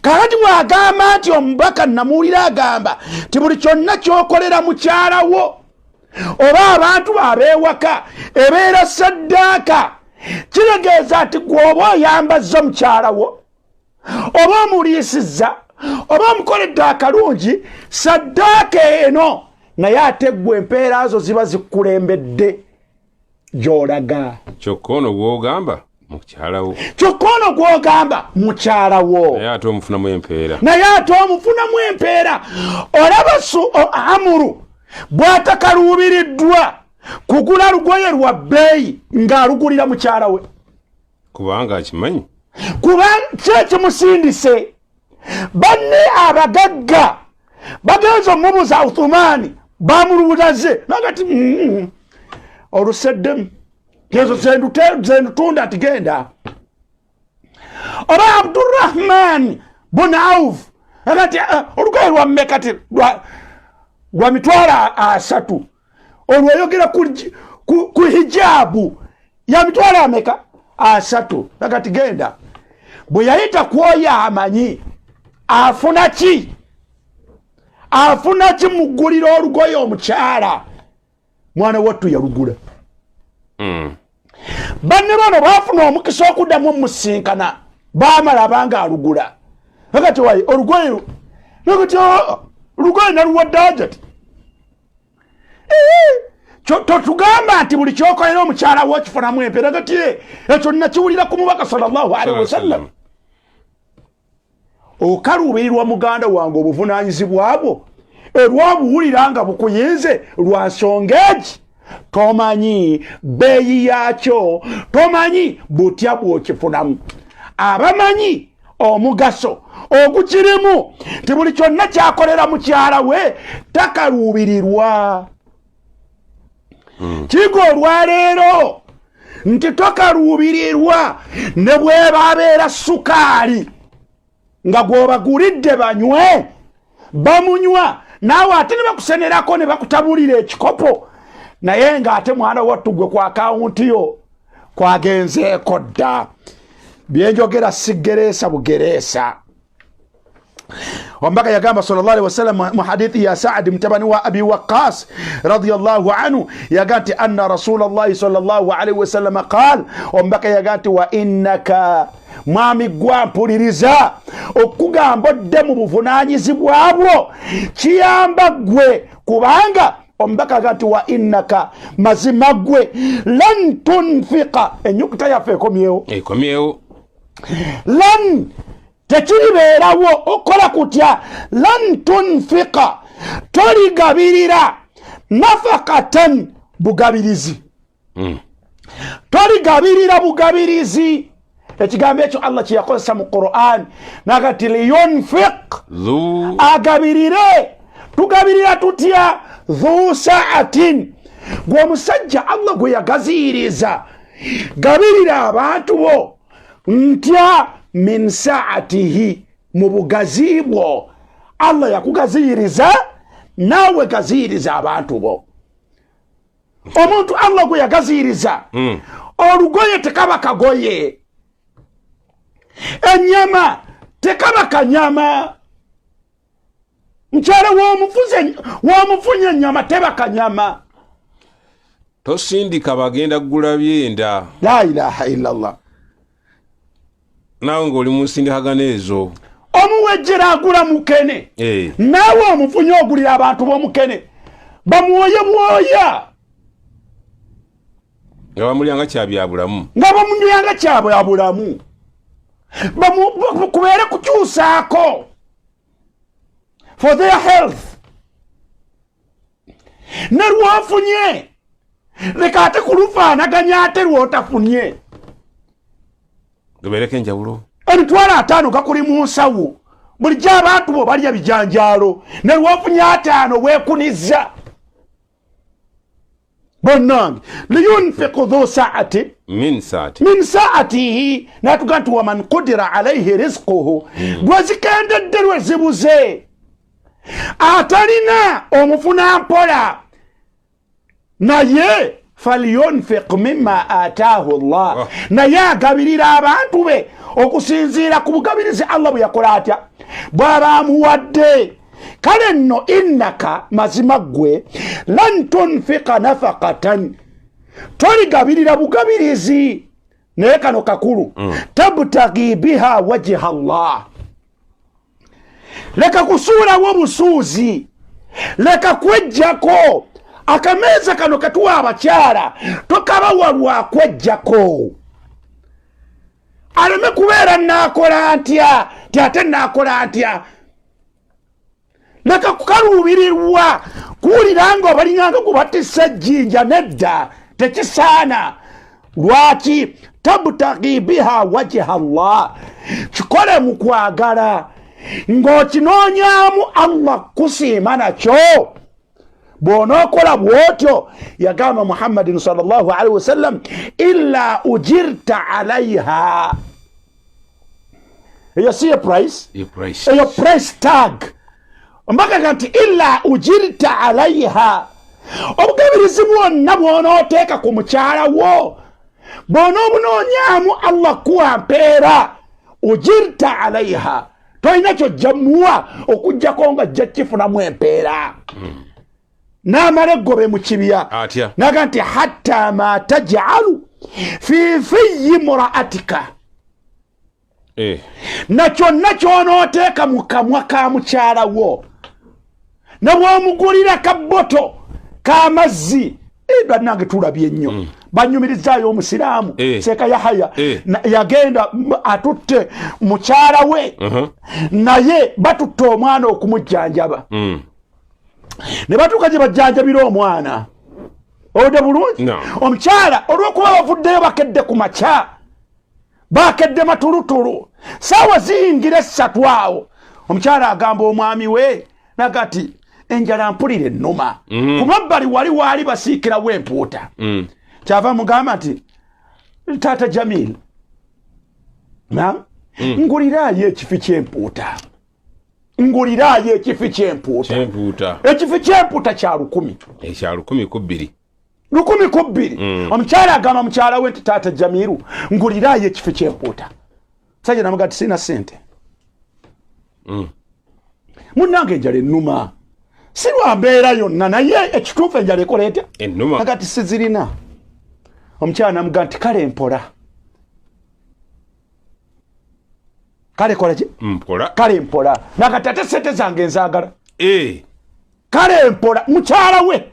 Kakati mwagamba nti omubaka namuwulira agamba ti buli kyonna kyokolera mukyala wo oba abantu babeewaka ebeera saddaaka. Kitegeeza nti gwoba oyambazza mukyala wo oba omuliisizza oba omukoledde akalungi saddaaka eno, naye ate gwe empeera zo ziba zikulembedde gy'olaga. Kyokka ono gw'ogamba mukyala wo naye ate omufunamu empeera. Olaba Amuru bw'atakaluubiriddwa kugula lugoye lwa bbeeyi ng'alugulira mukyala we kubanga akimanyi, kubanga kimusindise. Banne abagagga bagenza omubuuza Uthmani bamulubuzaze nagati oluseddemu gezo zendutunda ati genda. Oba Abdurrahman bun Auf agati olugoye lwa mmekati lwa mitwalo 3 olweyogera ku hijabu ya mitwalo ameka 3 agati genda. Bwe yayita kwoyo amanyi afuna ki mugulira olugoye omukyala mwana wattu yalugula. Banne bano baafuna omukisa okuddamu omusinkana baamala abanga alugula. Agati wayi olugoye naluwadde ajati. Totugamba nti buli kyokolera omukyala wo kifunamu empeera. Agati ekyo nakiwulira ku mubaka sallallahu alaihi wasallam. Okaluubirirwa muganda wange obuvunaanyizibwa bwo olw'obuwulira nga bukuyinze lwa nsonga egi tomanyi bbeeyi yaakyo, tomanyi butya bw'okifunamu. Abamanyi omugaso ogukirimu ti buli kyonna kyakolera mukyala we takaluubirirwa. Kigo olwaleero nti tokaluubirirwa ne bweba abeera sukaali nga gw'obagulidde banywe bamunywa naawe ate ne bakusenerako ne bakutabulira ekikopo, naye ng'ate mwana wattu gwe ku akawunti yo kwagenzeeko dda. Byenjogera sigereesa bugereesa. Omubaka yagamba sallallahu alaihi wasallam mu hadithi ya Sa'd mutabani wa Abi Waqqas radiyallahu anhu yaga nti anna Rasulullahi sallallahu alaihi wasallam qaal, omubaka yaga nti wa innaka mwami gwa mpuliriza okugamba odde mu buvunaanyizibwa bwo kiyamba gwe kubanga omubaka gati wa innaka mazima gwe lan tunfiqa enyukuta yaffe ekomyewo lan tekiribeerawo okola kutya lan tunfiqa toligabirira nafakatan bugabirizi toligabirira bugabirizi ekigambo ekyo Allah kyeyakozesa mu Qur'an nagati liyunfiq agabirire tugabirira tutya dhu sa'atin gwe omusajja Allah gwe yagaziyiriza gabirira abantu bo ntya min sa'atihi mu bugazi bwo Allah yakugaziyiriza nawe gaziyiriza abantu bo omuntu Allah gwe yagaziyiriza olugoye tekaba kagoye enyama tekaba kanyama mchara womufunye nyama teba kanyama tosindika bagenda kugula byenda la ilaha illallah nawe ng'oli mu nsindikagano ezo omuwejjera agula mukene naawe omufunye ogulira abantu b'omukene bamuwoye bwoya nga bamulyanga kyabyabulamu kubeere kukyusaako for their health ne lwafunye leka ate kulufaanaganya ate lwotafunye lubeereko enjawulo emitwalo 5 gakuli mu nsawo bulijjo abantu bo balya bijanjaalo ne lwafunye 5 weekuniza bonnange liyunfiqu dhu saati min saatihi natuga nti waman qudira alaihi rizquhu gwezikendedde lwezibuze atalina omufuna mpola naye falyunfiq mimma ataahu Allah naye agabirira abantu be okusinziira ku bugabirizi Allah bwe yakola atya bw'aba amuwadde kale nno innaka mazima gwe lan tunfiqa nafaqatan toligabirira bugabirizi naye kano kakulu tabtagi biha wajha Allah leka kusuulawo busuuzi leka kwejjako akameeza kano katuwa abakyala tokabawa lwakwejjako aleme kubeera naakola ntya ate naakola ntya leka kukaluubirirwa kuwuliranga obalinganga kubatisa jjinja nedda tekisaana lwaki tabtagi biha wajha Allah kikole mu kwagala ng'okinoonyaamu Allah kusiima nakyo bw'onookola bw'otyo yagamba Muhammadin sallallahu alaihi wasallam illa ujirta alaiha eyo si ye price eyo price tag ombaga nti illa ujirta alaiha obugabirizi bwonna bw'onooteeka ku mukyala wo bw'onoobunoonyaamu Allah kuwa mpeera ujirta alaiha toyina kyojja muwa okujjako nga jja kifunamu empeera n'amala eggobe mu kibya naga nti hatta ma taj'alu fi fiyyi mura'atika na kyonna ky'onooteeka mu kamwa ka mukyala wo ne bw'omugulira kabboto k'amazzi bannange tulabye nnyo banyumirizaayo omusiraamu Seeka Yahaya yagenda atutte mukyala we naye batutte omwana okumujjanjaba ne batuuka gye bajjanjabira omwana owodde bulungi omukyala olw'okuba bavuddeyo bakedde ku makya bakedde matulutulu saawa ziyingira 3 awo omukyala agamba omwami we nagati enjala mpulira ennuma ku mabbali wali waali basiikirawo empuuta kyava mugamba nti taata Jamil nguliraayo ekifi ky'empuuta ekifi ky'empuuta kya 10 ekya 10 ku 2 10 ku 2 omukyala agamba mukyala we nti taata Jamiru nguliraayo ekifi ky'empuuta sajja namuga ti sina sente munnange enjala ennuma si lwa mbeera yonna naye ekituufu enjala ekola etya ennuma agati sizirina omukyala namuga nti kale mpola kale kola ki mpola kale mpola nakati ate sente zange nzaagala kale mpola mukyala we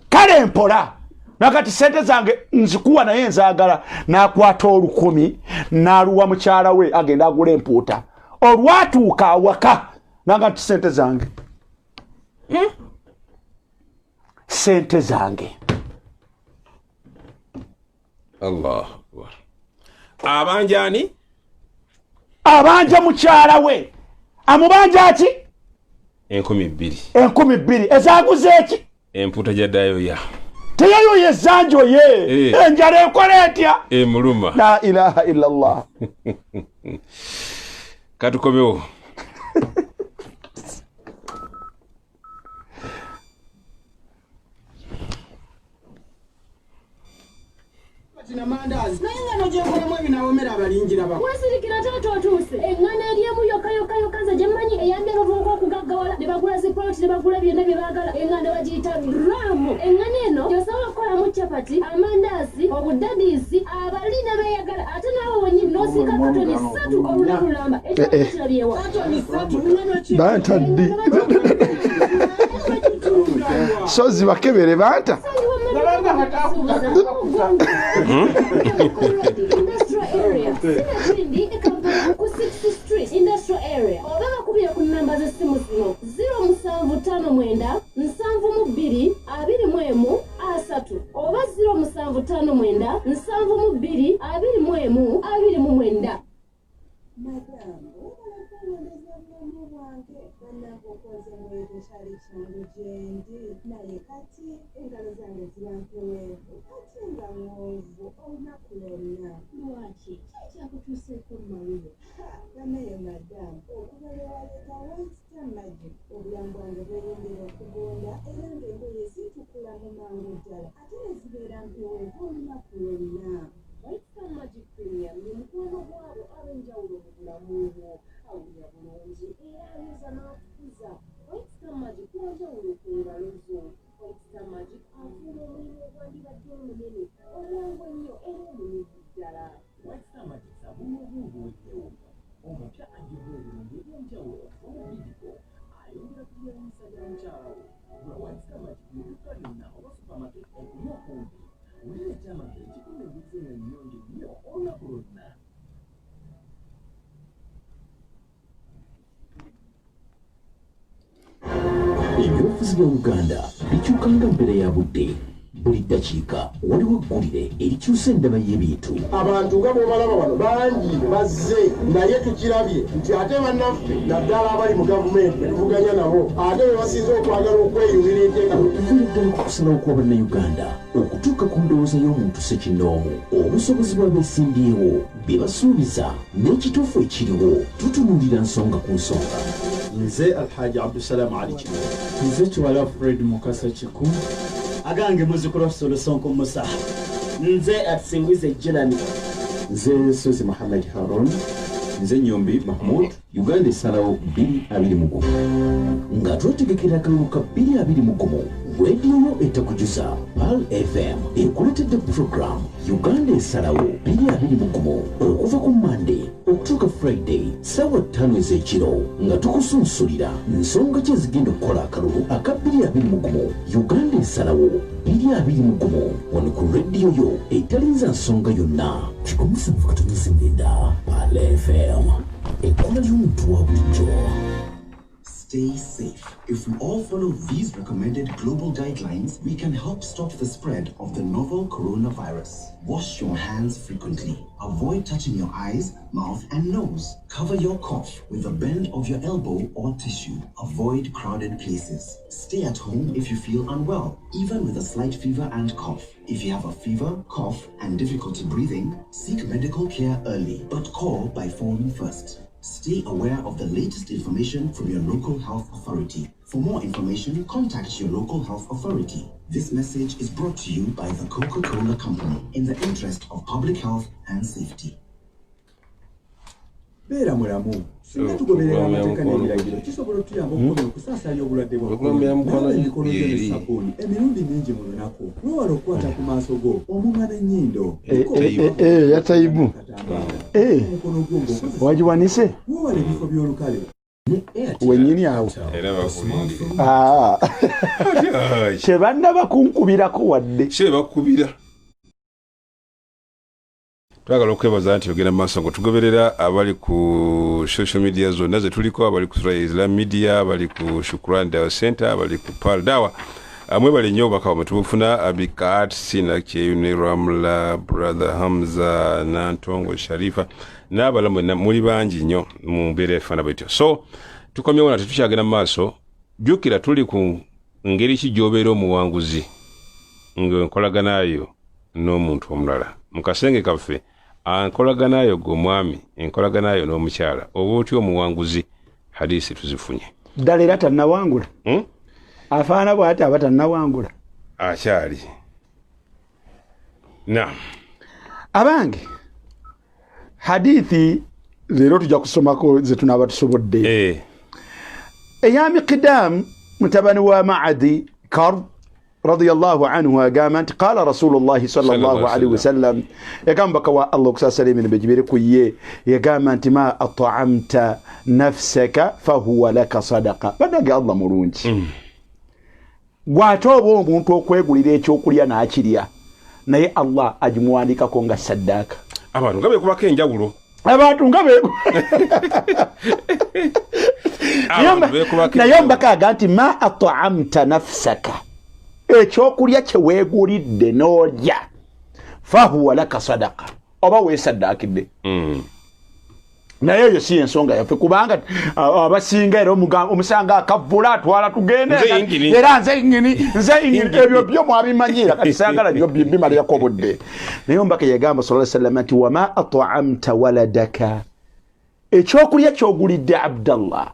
kale mpola nakati sente zange nzikuwa naye nzaagala nakwata 10,000 naluwa mukyala we agenda agula empuuta olwatuuka awaka nakati sente zange sente zange Allah akbar abanjani abanja mukyala we amubanja ki 2,000 ezaguze eki empuuta gyaddayo ya teyayo yezanjo ye enjala ekola etya emuluma la ilaha illallah katukomewo na mandazi naye ngano gyekolemu ebinawomera abalingira bako wasirikira taata otuuse eŋŋana eryemu yokayokayokaza gyemmanyi eyambye abavubuka okugaggawala ne bagula ziproti ne bagula byonna bye baagala eŋŋanda bagiyita ramu eŋŋana eno gyosobola okukolamu capati amandazi obudadiisi abali ne beeyagala ate naawe wenyini n'osiika katoni 3 olunaku lulamba ekirabyewa katoni 3 bantaddi so zibakebere banta Industrial area. Sinatindi ekampala ku 60th Street Industrial area. Oba bakubye ku namba z'essimu zino 0759 722 23 oba 0759 722 29. Banakukoze mwete kyali kyangu gyendi naye kati engalo zange zirampeweevu kati nga ng'ovu olunaku lwonna lwaki kikyakutuuseeko mawuyo banaye madamu okubeera waleeta White Magic obulamu bwange bweyongera okugonda era ng'engoye zitukula mu mangu ddala ate ne zibeera mpeweevu olunaku lwonna White Magic Premium ye mukwano gwabo ab'enjawulo mu bulamu bwo awulira bulungi era ayuza n'akukuza White Magic wanjawulo ku ngalo zo White Magic avuuna omulimu ogwandibadde omunene omwangu ennyo era omunyuvu ddala White Magic sabuni obwobwoddewo omupya ajjudde ebirungo eby'enjawulo omubidiko ayongera ku byewuunyisa bya mukyalawo gula White Magic mu dduka lyonna oba supermarket okunywa kumpi wulira ekyamagero ekikuma enguzi nga nnyonjo nnyo olunaku lwonna ebyobufuzi bya Uganda bikyukanga mbere ya budde buli ddakiika waliwo eggulire erikyusa endaba y'ebintu abantu nga bw'obalaba wano bangi bazze naye tukirabye nti ate bannaffe naddala abali mu gavumenti betuvuganya nabo ate be basinze okwagala okweyunira enteeka okuviira ddala ku kusalawo kwa bannayuganda okutuuka ku ndowooza y'omuntu ssekinnoomu obusobozi bw'abeesimbyewo bye basuubiza n'ekituufu ekiriwo tutunuulira nsonga ku nsonga nze alhaji abdusalamu ali kino nze kiwala fred mukasa kiku agange muzukulu Sonko Musa nze atsingwize Jelani nze Sozi Muhammad Harun nze Nyombi Mahmud Uganda esalawo 2021 nga twetegekera akalulu ka 2021 rediyo yo etakujuza Pal FM ekuletedde program Uganda esalawo 2021 okuva ku Monday okutuuka Friday sawa 5 ez'ekiro nga tukusunsulira nsonga ki ezigenda okukola akalulu aka 2021 Uganda esalawo 2021 wano ku rediyo yo etalinza nsonga yonna 107.9 Pal FM ekkola ly'omuntu wa bulijjo. Stay safe. If we all follow these recommended global guidelines, we can help stop the spread of the novel coronavirus. Wash your hands frequently. Avoid touching your eyes, mouth, and nose. Cover your cough with a bend of your elbow or tissue. Avoid crowded places. Stay at home if you feel unwell, even with a slight fever and cough. If you have a fever, cough, and difficulty breathing, seek medical care early, but call by phone first. Stay aware of the latest information from your local health authority. For more information, contact your local health authority. This message is brought to you by the Coca-Cola Company in the interest of public health and safety. Beera mulamu singa tugoberera amateeka n'ebiragiro kisobola otuyamba okukomera okusaasaanya obulwadde bw'esabbuuni emirundi mingi mu lunaku wewala okukwata ku maaso go omumwa n'ennyindo yatayibu omukono gwongo wajiwanise wale ebifo by'olukale wenyini awo era bakulinde kyebanna bakunkubirako wadde kyebakubira. Twagala okwebaza nti ogenda maaso ngo tugoberera abali ku social media zonna ze tuliko, abali ku Sura Islam Media, abali ku Shukran Dawa Center, abali ku Pal Dawa. Amwe bali nnyo bakaba tubufuna Abikat Sina Kyeyune Ramla, Brother Hamza, Nantongo Sharifa n'abalamu muli bangi nnyo mu mbeera efaana bwetyo. So tukomyewo na tetukyagenda maaso, jjukira tuli ku ngeri ki gy'obeera omuwanguzi ng'enkolaganayo n'omuntu omulala. Mu kasenge kaffe enkolaganayo gw'omwami, enkolaganayo n'omukyala, oba otyo omuwanguzi, hadisi tuzifunye. Ddala era tannawangula. Afaana bw'ati aba tannawangula. Akyali. Naam. Abange, hadithi leero tujja kusomako ze tunaaba tusobodde. Eya Miqdaam mutabani wa Ma'adi Karb رضي الله عنه قامت قال رسول الله صلى الله عليه وسلم يقام بكوا الله كسا سليم من بجبيرك ويه يقامت ما أطعمت نفسك فهو لك صدقة بدأ الله مرونج gwatobo omuntu okwegulira ekyokulya n'akirya naye Allah ajimuwandika ko nga saddaaka. Abantu ngabe kubako enjawulo. Abantu ngabe naye mbakaga nti ma at'amta nafsaka, ekyokulya kyeweegulidde n'olya fahuwa laka sadaka, oba weesaddaakidde. Naye eyo si ensonga yaffe, kubanga abasinga era omusanga akavula atwala tugende era nze ingini ebyo byo mwabimanyira kati sangala byo bimalirako obudde. Naye ombaka yagamba sallallahu alayhi wasallam nti wama at'amta waladaka, ekyokulya kyogulidde Abdallah,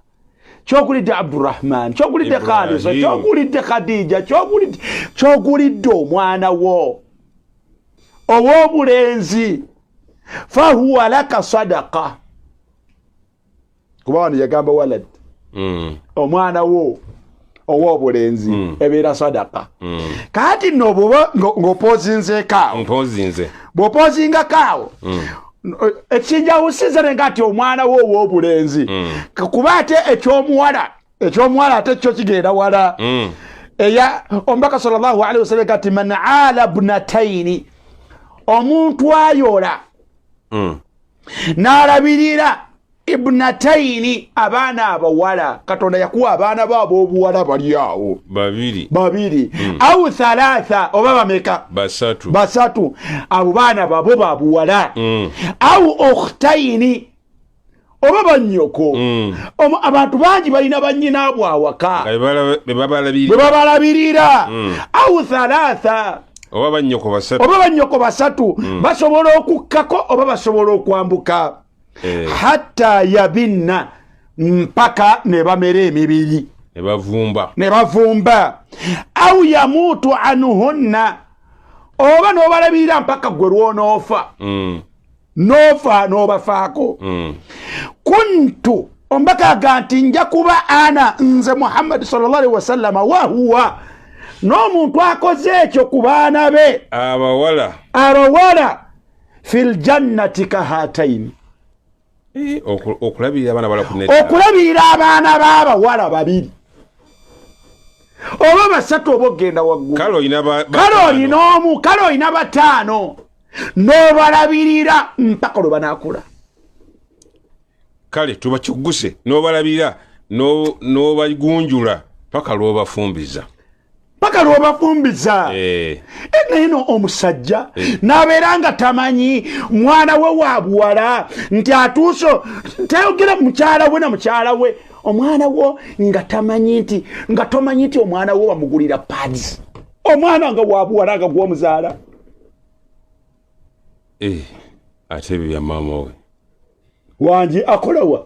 kyogulidde Abdurrahman, kyogulidde Khalisa, kyogulidde Khadija, kyogulidde omwana wo ow'obulenzi, fahuwa laka sadaka. Kubanga yagamba walad, omwana wo ow'obulenzi ebeera sadaka. Kati no bwoba ng'opozinzeekaawo, bw'opozingakaawo ekinjawusiza ne ngati omwana wo ow'obulenzi, kuba ate ekyomuwala ate kyo kigenda wala. Eya omubaka sallallahu alaihi wasallam kati man ala ibnataini, omuntu ayola n'alabirira ibnataini, abaana abawala. Katonda yakuwa abaana baabo obuwala bali awo babiri au thalatha, oba bameka? Basatu. Abo baana babo babuwala. Au ukhtaini, oba banyoko. Abantu bangi balina bannyina abo awaka be babalabirira. Au thalatha, oba banyoko basatu basobola okukkako oba basobola okwambuka. Hatta yabinna, mpaka ne bamera emibiri ne bavumba. Au yamutu anuhunna, oba n'obalabirira mpaka gwe lw'onoofa n'ofa n'obafaako. Kuntu, ombaka aga nti nja kuba ana nze Muhammad sallallahu alaihi wasallam wahuwa n'omuntu akoze ekyo ku baana be abawala fil jannati kahataini, okulabirira abaana b'abawala babiri oba basatu oba ogenda waggulu. Kale olina omu, kale olina bataano, n'obalabirira mpaka lwe banaakula. Kale tubakyugguse n'obalabirira n'obagunjula paka lw'obafumbiza. Naye no omusajja n'abeera nga tamanyi mwana we wa buwala nti atuuso tayogera mukyala we na mukyala we, omwana wo nga tamanyi nti omwana wo bamugulira pads, omwana nga wa buwala nga gw'omuzaala. Ate ebyo bya maama we wangi akolawa.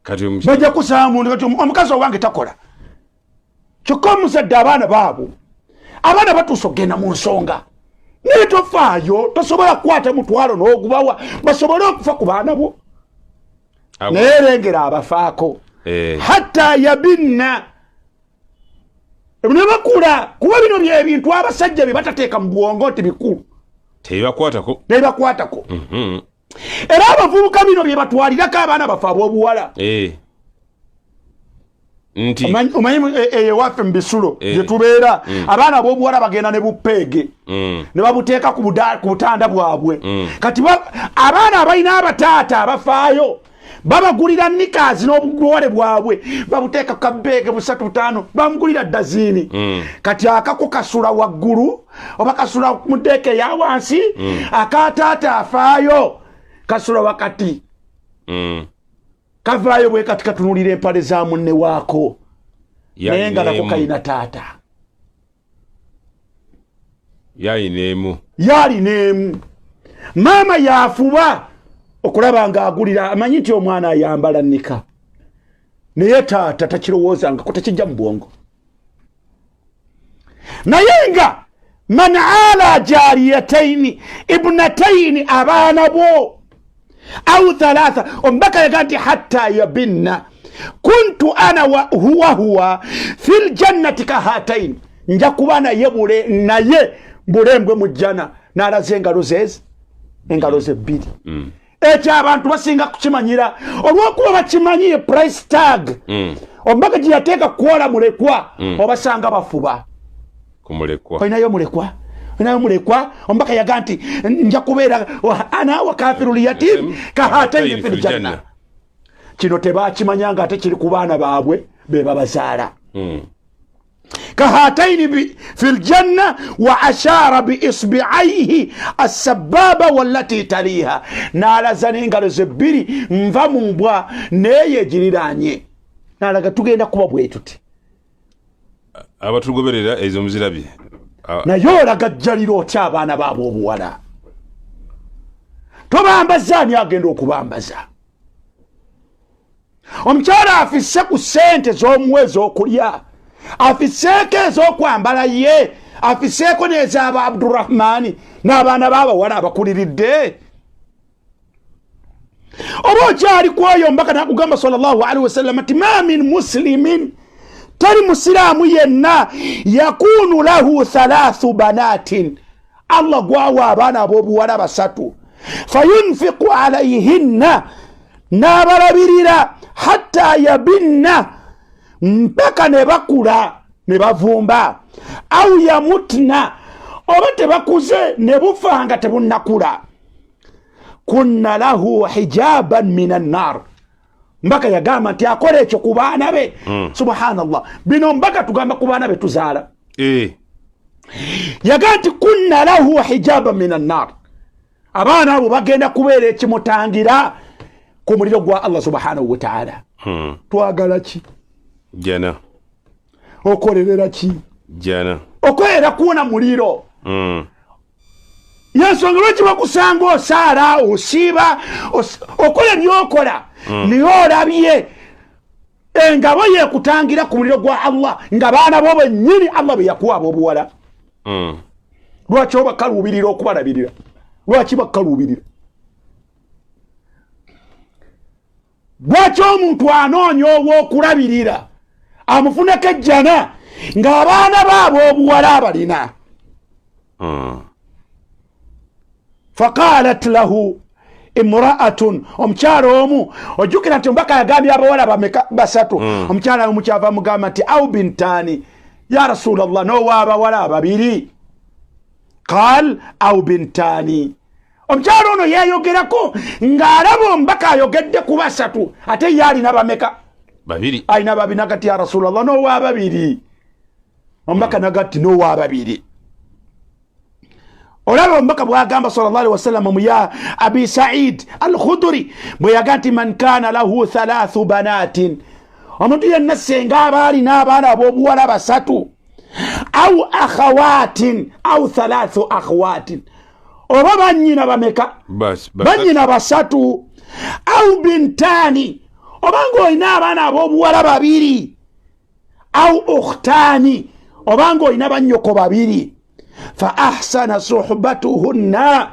Kati bajja kusaba muntu kati omukazi owange takola. Kyokka omuzadde abaana baabo, abaana batuusa okugenda mu nsonga naye tofaayo, tosobola kukwata mutwalo n'ogubawa basobole okufa ku baana bo. Naye erengera abafaako. Hatta yabinna, ne bakula, kuba bino byebintu abasajja bye batateeka mu bwongo nti bikulu. tebakwatako era abavubuka bino bye batwalirako abaana bafe ab'obuwala nti omanyi ewaffe mu bisulo gye tubeera abaana ab'obuwala bagenda ne bupeege ne babuteeka ku butanda bwabwe kati abaana abalina abataata abafaayo babagulira nikazi n'obuwale bwabwe babuteeka ku kabeege 3-5 bamugulira dazini kati akako kasula waggulu oba kasula mu ddeeke ya wansi akataata afaayo kasula wakati kavaayo bwe kati katunulira empale za munne waako naye nga nako kayina taata yalineemu maama yafuba okulaba nga agulira amanyi nti omwana ayambala nika naye taata takirowoozangako tekijja mu bwongo naye nga man ala jariyataini ibnataini abaana bo au 3 ombaka yaga nti hatta yabinna kuntu ana wa huwa fil jannati kahataini nja kuba naye bulembwe mu jjana n'alaza engalo ze bbiri ekyo abantu basinga kukimanyira olw'okuba bakimanyiye price tag ombaka gye yateeka kukola mulekwa obasanga bafuba olinayo mulekwa ombaka yaga nti nja kubeera ana wa kafiru liyatim kahataini fil janna kino tebakimanyanga ate kiri ku baana baabwe be babazaala كهاتين في الجنة وأشار بإصبعيه السبابة والتي تليها نالا زنينغا زبيري مفامو مبوا نيه جيرانيه نالا تugenda kuba bwetuti abatugoberera ezo muzirabi nayo lagajjalira otya abaana baabo obuwala tobambaza ani agenda okubambaza omukyala afisse ku ssente z'omuwezi okulya afiseeko ez'okwambala ye afiseeko n'ez'aba Abdurrahmani n'abaana b'abawala abakuliridde oba okyali kwoyo mbaka nakugamba sallallahu alaihi wasallam ati ma min muslimin tali musiraamu yenna yakunu lahu 3 banatin Allah gwawa abaana ab'obuwala 3 fayunfiqu alayhinna n'abalabirira hatta yabinna mpaka ne bakula ne bavumba au yamutna oba tebakuze ne bufanga tebunnakula kunna lahu hijaban minan nar mbaka yagamba nti akola ekyo ku baana be subhanallah bino mbaka tugamba ku baana be tuzaala yaga nti kunna lahu hijaban minan nar abaana abo bagenda kubeera ekimutangira ku muliro gwa Allah subhanahu wa ta'ala twagala ki jana okolerera ki jana okolera kuona muliro yensonga lwaki bakusanga osaala osiiba okola byokola niyo olabye engabo yekutangira ku muliro gwa Allah nga baana bo bennyini Allah be yakuwa ab'obuwala lwaki obakaluubirira okubalabirira lwaki bakaluubirira lwaki omuntu anoonya obw'okulabirira amufuneko ejjana ng'abaana baabo obuwala abalina faqalat lahu imra'atun omukyala omu ojjukira nti ombaka yagambye abawala bameka 3 omukyala omu kyava mugamba nti au bintani ya rasulallah n'owa abawala 2 qal au bintani omukyala ono yeyogerako ng'alaba ombaka ayogedde ku 3 ate ye alina bameka 2 alina 2 nagati ya rasulallah n'owa 2 ombaka nagati n'owa 2 olaba ombaka bwagamba sallallahu alaihi wasallam mu ya abi Sa'id al-Khudri bwe yaganti man kana lahu 3 banatin omuntu yenna senga abaali n'abaana ab'obuwala 3 au akhawatin au 3 akhawatin oba banyina bameka banyina 3 au bintani obanga olina abaana ab'obuwala 2 au ukhtani obanga olina bannyoko 2 fa ahsana suhbatuhunna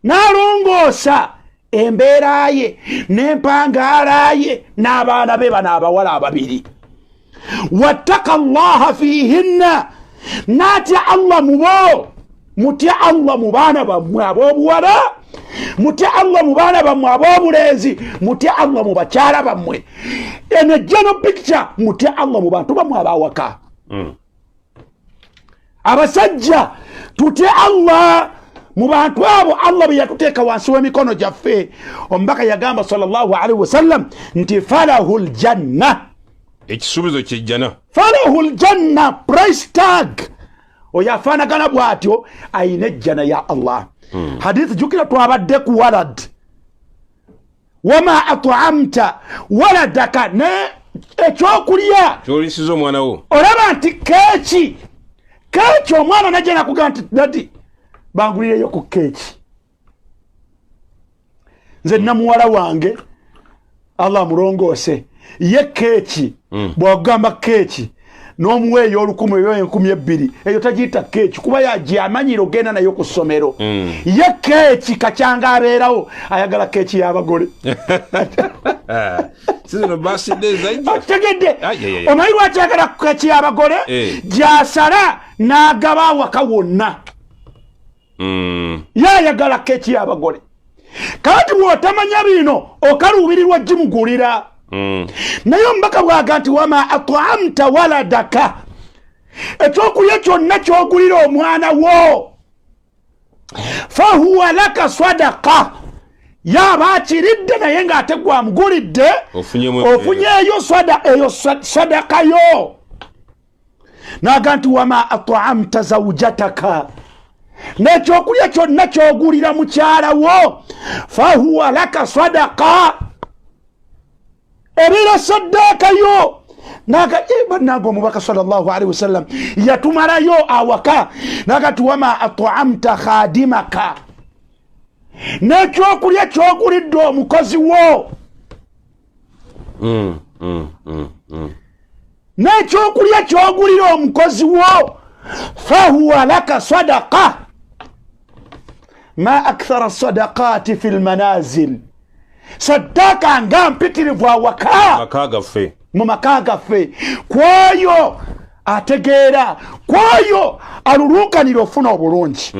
nalongoosa embeera ye n'empangaala ye n'abaana be bano abawala 2 wattaka allaha fihinna n'atya Allah mu bo mutya Allah mu baana bammwe ab'obuwala, mutya Allah mu baana bammwe ab'obulenzi, mutya Allah mu bakyala bammwe. Eno general picture, mutya Allah mu bantu bammwe abawaka. Abasajja tutya Allah mu bantu abo Allah bye yatuteeka wansi w'emikono gyaffe. Omubaka yagamba sallallahu alaihi wasallam nti falahul janna, ekisuubizo ky'ejjana, falahul janna, price tag. Oyo afaanagana bw'atyo ayina ejjana ya Allah. Hadithi jukira twabadde ku walad, wama at'amta waladaka, ne ekyokulya kyolisiza omwana wo. Olaba nti keeki omwana najja nakugamba nti dadi bangulireyo ku keeki. Nze namuwala wange Allah mulongoose ye keeki, bw'ogamba keeki n'omuweeyo 1,000 eyo tagiyita keeki kuba yagyamanyire ogenda nayo ku ssomero. Ye keeki kacyanga abeerawo ayagala keeki y'abagole. Tegedde omanyi lwaki ayagala keeki y'abagole? Gyasala n'agaba awaka wonna. Yayagala keeki y'abagole. Kati bw'otamanya bino okaluubirirwa gimugulira. Naye omubaka bwaga nti wama at'amta waladaka, ekyokulya kyonna kyogulira omwana wo, fahuwa laka sadaqa, yaba akiridde naye ng'ate gwamugulidde ofunyeeyo sadaka yo. Naga nti wama at'amta zawjataka, n'ekyokulya kyonna kyogulira mukyala wo, fahuwa laka sadaqa, ebera sadaka yo. Naga bannange omubaka sallallahu alaihi wasallam yatumalayo awaka. Naga tuwama at'amta khadimaka, n'ekyokulya kyogulidde omukozi wo, n'ekyokulya kyogulira omukozi wo, fahuwa laka sadaqa. Ma akthara sadaqati fil manazil, sadaka nga mpitirivu awaka mu maka gaffe, kwoyo ategeera, kwoyo alulunkanira ofuna obulungi.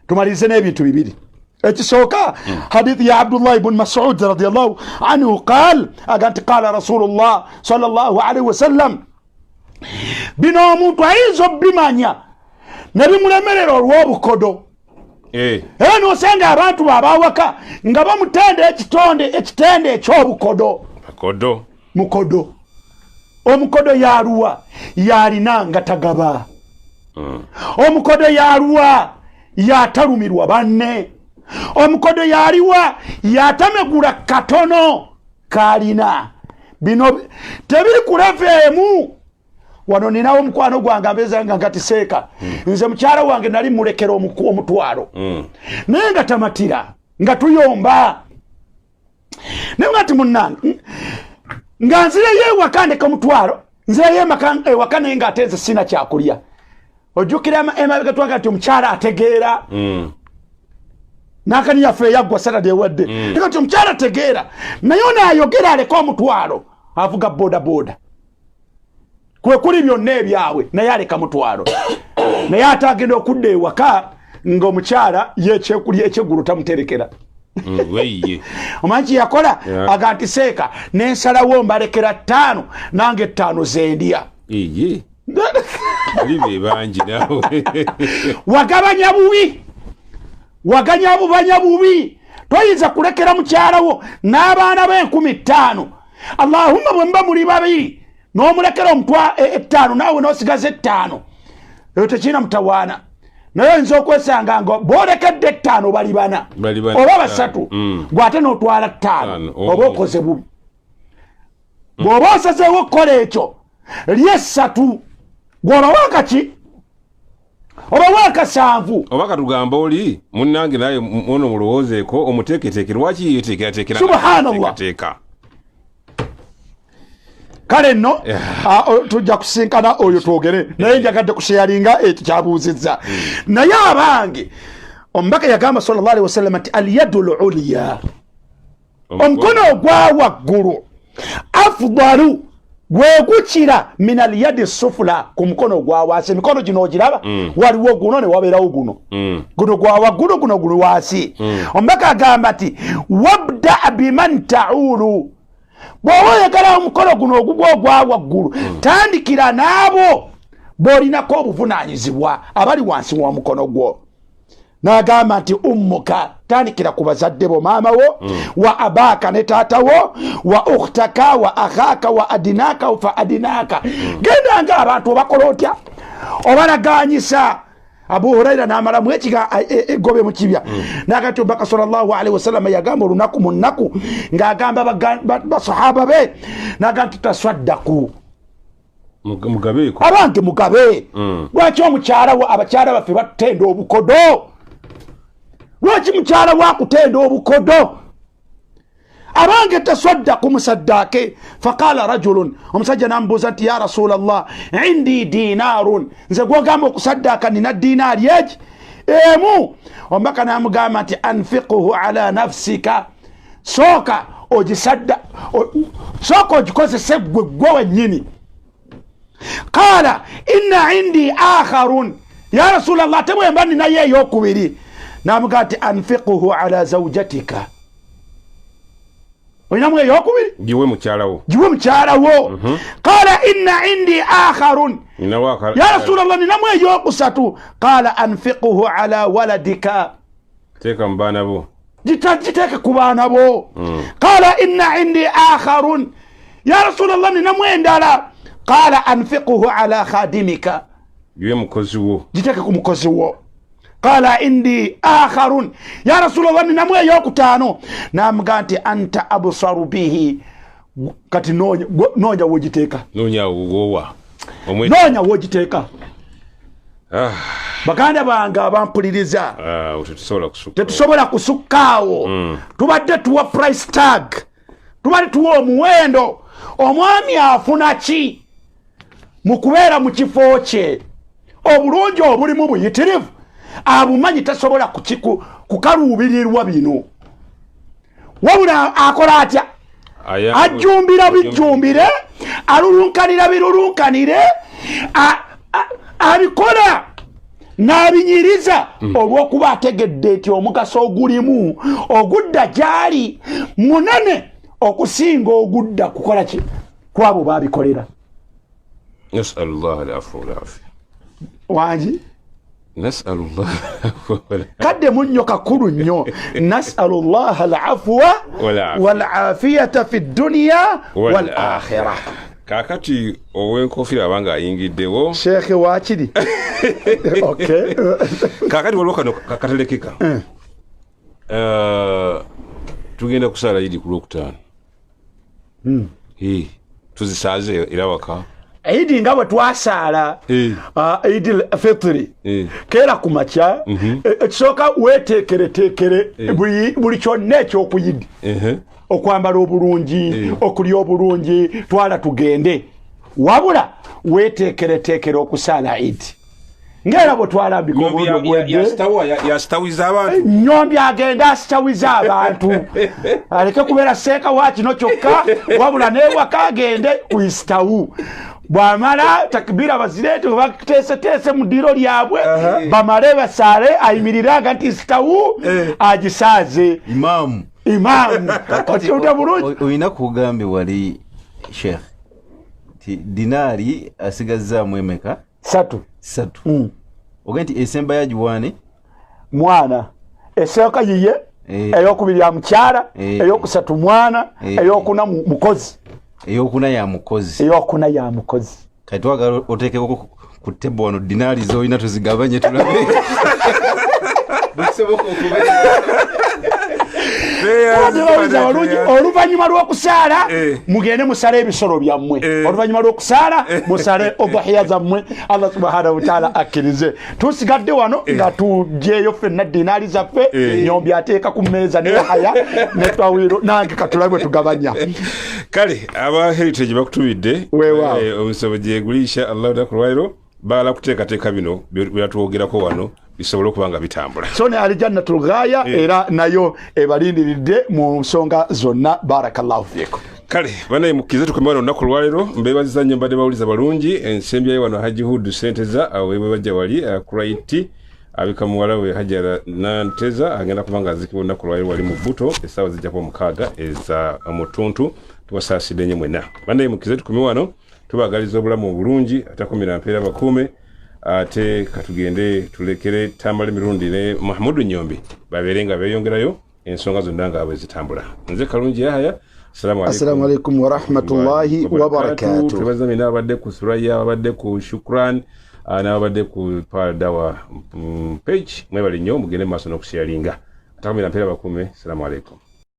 Tumalirize n'ebintu bibiri. Ekisooka hadithi ya Abdullah ibn Mas'ud radiyallahu anhu qaal, aganti qaala Rasulullah sallallahu alaihi wasallam, bino omuntu ayinza obimanya ne bimulemerera olw'obukodo. Eno osanga abantu babawaka nga bamutenda ekitende ekyobukodo. Mukodo. Omukodo yaluwa yalina nga tagaba. Omukodo yaluwa yatalumirwa banne. Omukodo yaliwa yatamegula katono kalina. Bino tebiri kulevemu. Wano ninawo omukwano gwange ambezanga ngati seeka. Nze mukyala wange nali mulekera omutwalo. Naye nga tamatira nga tuyomba. Naye ngati munnange nga nzireyo ewaka ndeka omutwalo, nzireyo ewaka naye nga ate nze sina kyakulya. Ojjukira emabega twaga nti omukyala ategeera. Nakani yaffe yaggwa Saturday ewedde. Naye nti omukyala ategeera naye naayogera aleka omutwalo avuga boda. Kwe kuli byonna ebyawe naye aleka mutwalo. Naye ate agenda okudda ewaka ng'omukyala y'ekyekulya ekyeggulo tamuterekera. Omanyi yakola aganti seeka n'ensalawo mbalekera 5 nange 5 zendya. Wagabanya bubi, wagabanya bubi. Toyinza kulekera mukyalawo n'abaana be 15. Allahumma bwe mba muli babiri n'omulekera omutwa 5 naawe n'osigaze 5, eyo tekina mutawaana. Naye nzo okwesanga ngo boolekedde 5 bali bana oba 3 gwate n'otwala 5 oba okoze bubi. Bw'oba osazeewo okukola ekyo lye 3 gw'oba wakaki oba waka 7 oba katugamba oli munnange naye ono mulowoozeeko omuteeketeeke lwaki yeteekerateekera subhanallah. Kale nno tujja kusinkana oyo twogere, naye njagadde kusheyalinga ekyabuuzizza. Naye abange omubaka yagamba sallallahu alaihi wasallam nti alyadul ulya, omukono ogwa waggulu afdalu gwegukira minal yadi sufla ku mukono gwa wasi mikono gino ogiraba waliwo guno ne wabeerawo guno guno gwa waggulu guno guli wasi omubaka agamba ati wabda biman ta'ulu bw'oba oyagala omukono guno ogugwa ogwa waggulu tandikira n'abo b'olinako obuvunaanyizibwa abali wansi wa mukono gwo n'agamba nti ummuka tandikira ku bazadde bo maama wo wa abaaka ne taata wo wa ukhtaka wa akhaka wa adinaka fa adinaka genda nga abantu bakola otya obalaganyisa Abu Huraira n'amalamu ekiga egobe mu kibya n'agati Omubaka sallallahu alaihi wasallam yagamba olunaku mu nnaku ng'agamba basahaba be n'agamba taswaddaku mugabeeko abange mugabe lwaki omukyala wo abakyala baffe batutenda obukodo lwaki mukyala wakutenda obukodo abange taswaddaku musaddake faqala rajulun omusajja n'amubuuza nti ya rasulallah indi dinarun nze gwogamba okusaddaka nina dinaari egi emu omubaka n'amugamba nti anfiquhu ala nafsika sooka ogikozese gwe wennyini qala inna indi akharun ya rasulallah temwemba ninayo eyokubiri n'amugamba nti anfiquhu ala zawjatika oyinamu eyokubiri giwe mukyalawo qala inna indi akharun ya rasulallah ninamu eyokusatu qala anfiquhu ala waladika teeka mu baana bo giteeke ku baana bo qala inna indi akharun ya rasulallah ninamu endala qala anfiquhu ala khadimika giwe mukozi wo giteeke ku mukozi wo qala indi akharun ya rasulallah ninamu eyokutaano n'amugamba nti anta absaru bihi kati noonya wogiteeka noonya wogiteeka baganda bange abampuliriza tetusobola kusukkaawo tubadde tuwa price tag tubadde tuwa omuwendo omwami afuna ki mu kubeera mu kifo kye obulungi obulimu buyitirivu abumanyi tasobola kukaluubirirwa bino wabula akola atya ajjumbira bijjumbire alulunkanira birulunkanire abikola n'abinyiriza olw'okuba ategedde nti omugaso ogulimu ogudda gyali munene okusinga ogudda kukola ki kwabo babikolera. nasalullah alafu walafiya wangi nasalullah kadde munnyo kakulu nnyo nasalullah alafwa walafiyata fi dunya wal akhirah. kakati owenkofira abanga ayingiddewo shekhe wakiri okay kakati waliwo kano katelekeka tugenda kusala idi ku Lwokutaano tuzisaaze era waka idi nga bwe twasaala idil fitri kera ku makya ekisooka weteekereteekere buli kyonna ekyokuyidi okwambala obulungi okulya obulungi twala tugende wabula weteekereteekere okusaala idi ngera bwe twalambika yasitawiza abantu nyombi agenda asitawiza abantu aleke kubeera seeka wa kino kyokka wabula newaka agende kuisitawu bwamala takbira bazireete bateeseteese mu ddiro lyabwe bamale basaale ayimiriranga nti isitawu agisaaze imamu okyuta bulungi oyina kugambe wali sheikh ti dinari asigazaamu emeka satu ogenti esemba yagiwane mwana esooka yiye eyokubiri ya mukyala eyokusatu mwana eyokuna mukozi eyokuna ya mukozi kati twagala oteekeko ku tebo wano dinari zoyina tuzigabanye tulabe bukisoboka oluvannyuma lw'okusaala mugende musale ebisolo byammwe oluvannyuma lw'okusaala musale obuhiya zammwe Allah subhanahu wa ta'ala akkirize tusigadde wano nga tugyeyo ffenna dinaali zaffe nyombi ateeka ku mmeeza nehaya netwawiro nange katulabe tugabanya kale aba heritage bakutumidde omusabo gyegulisha Allah dakulwairo bala kuteekateeka bino byatwogerako wano bisobola okuba nga bitambula so ne aljannatul ghaya era nayo ebalindiridde mu nsonga zonna barakallahu fiikum kale banaye mukize tukomera olunaku lwalero mbebaziza nnyo mbadde bawuliza balungi ensembya ye wano Haji Hood Senteza aweebwe bajja wali Kuwaiti abika muwala we Hajara Nanteza agenda kubanga azikibwa olunaku lwalero wali mu Buto essaawa zijjako 6 eza Mutuntu tubasaasidde nnyo mwena banaye mukize tukomera wano tubagaliza obulamu obulungi atakumira mpeera bakuume ate katugende tulekere Tambala Mirundi ne Mahmudu Nyombi babeerenga beeyongerayo ensonga zonna nga bwe zitambula nze Kalungi Yahaya assalamu alaikum wa rahmatullahi wa barakatuh tubazamina abadde ku Suraya abadde ku Shukran n'abadde ku Dawa page mwebali nnyo mugende maaso n'okusharinga atakumira mpeera bakuume assalamu alaikum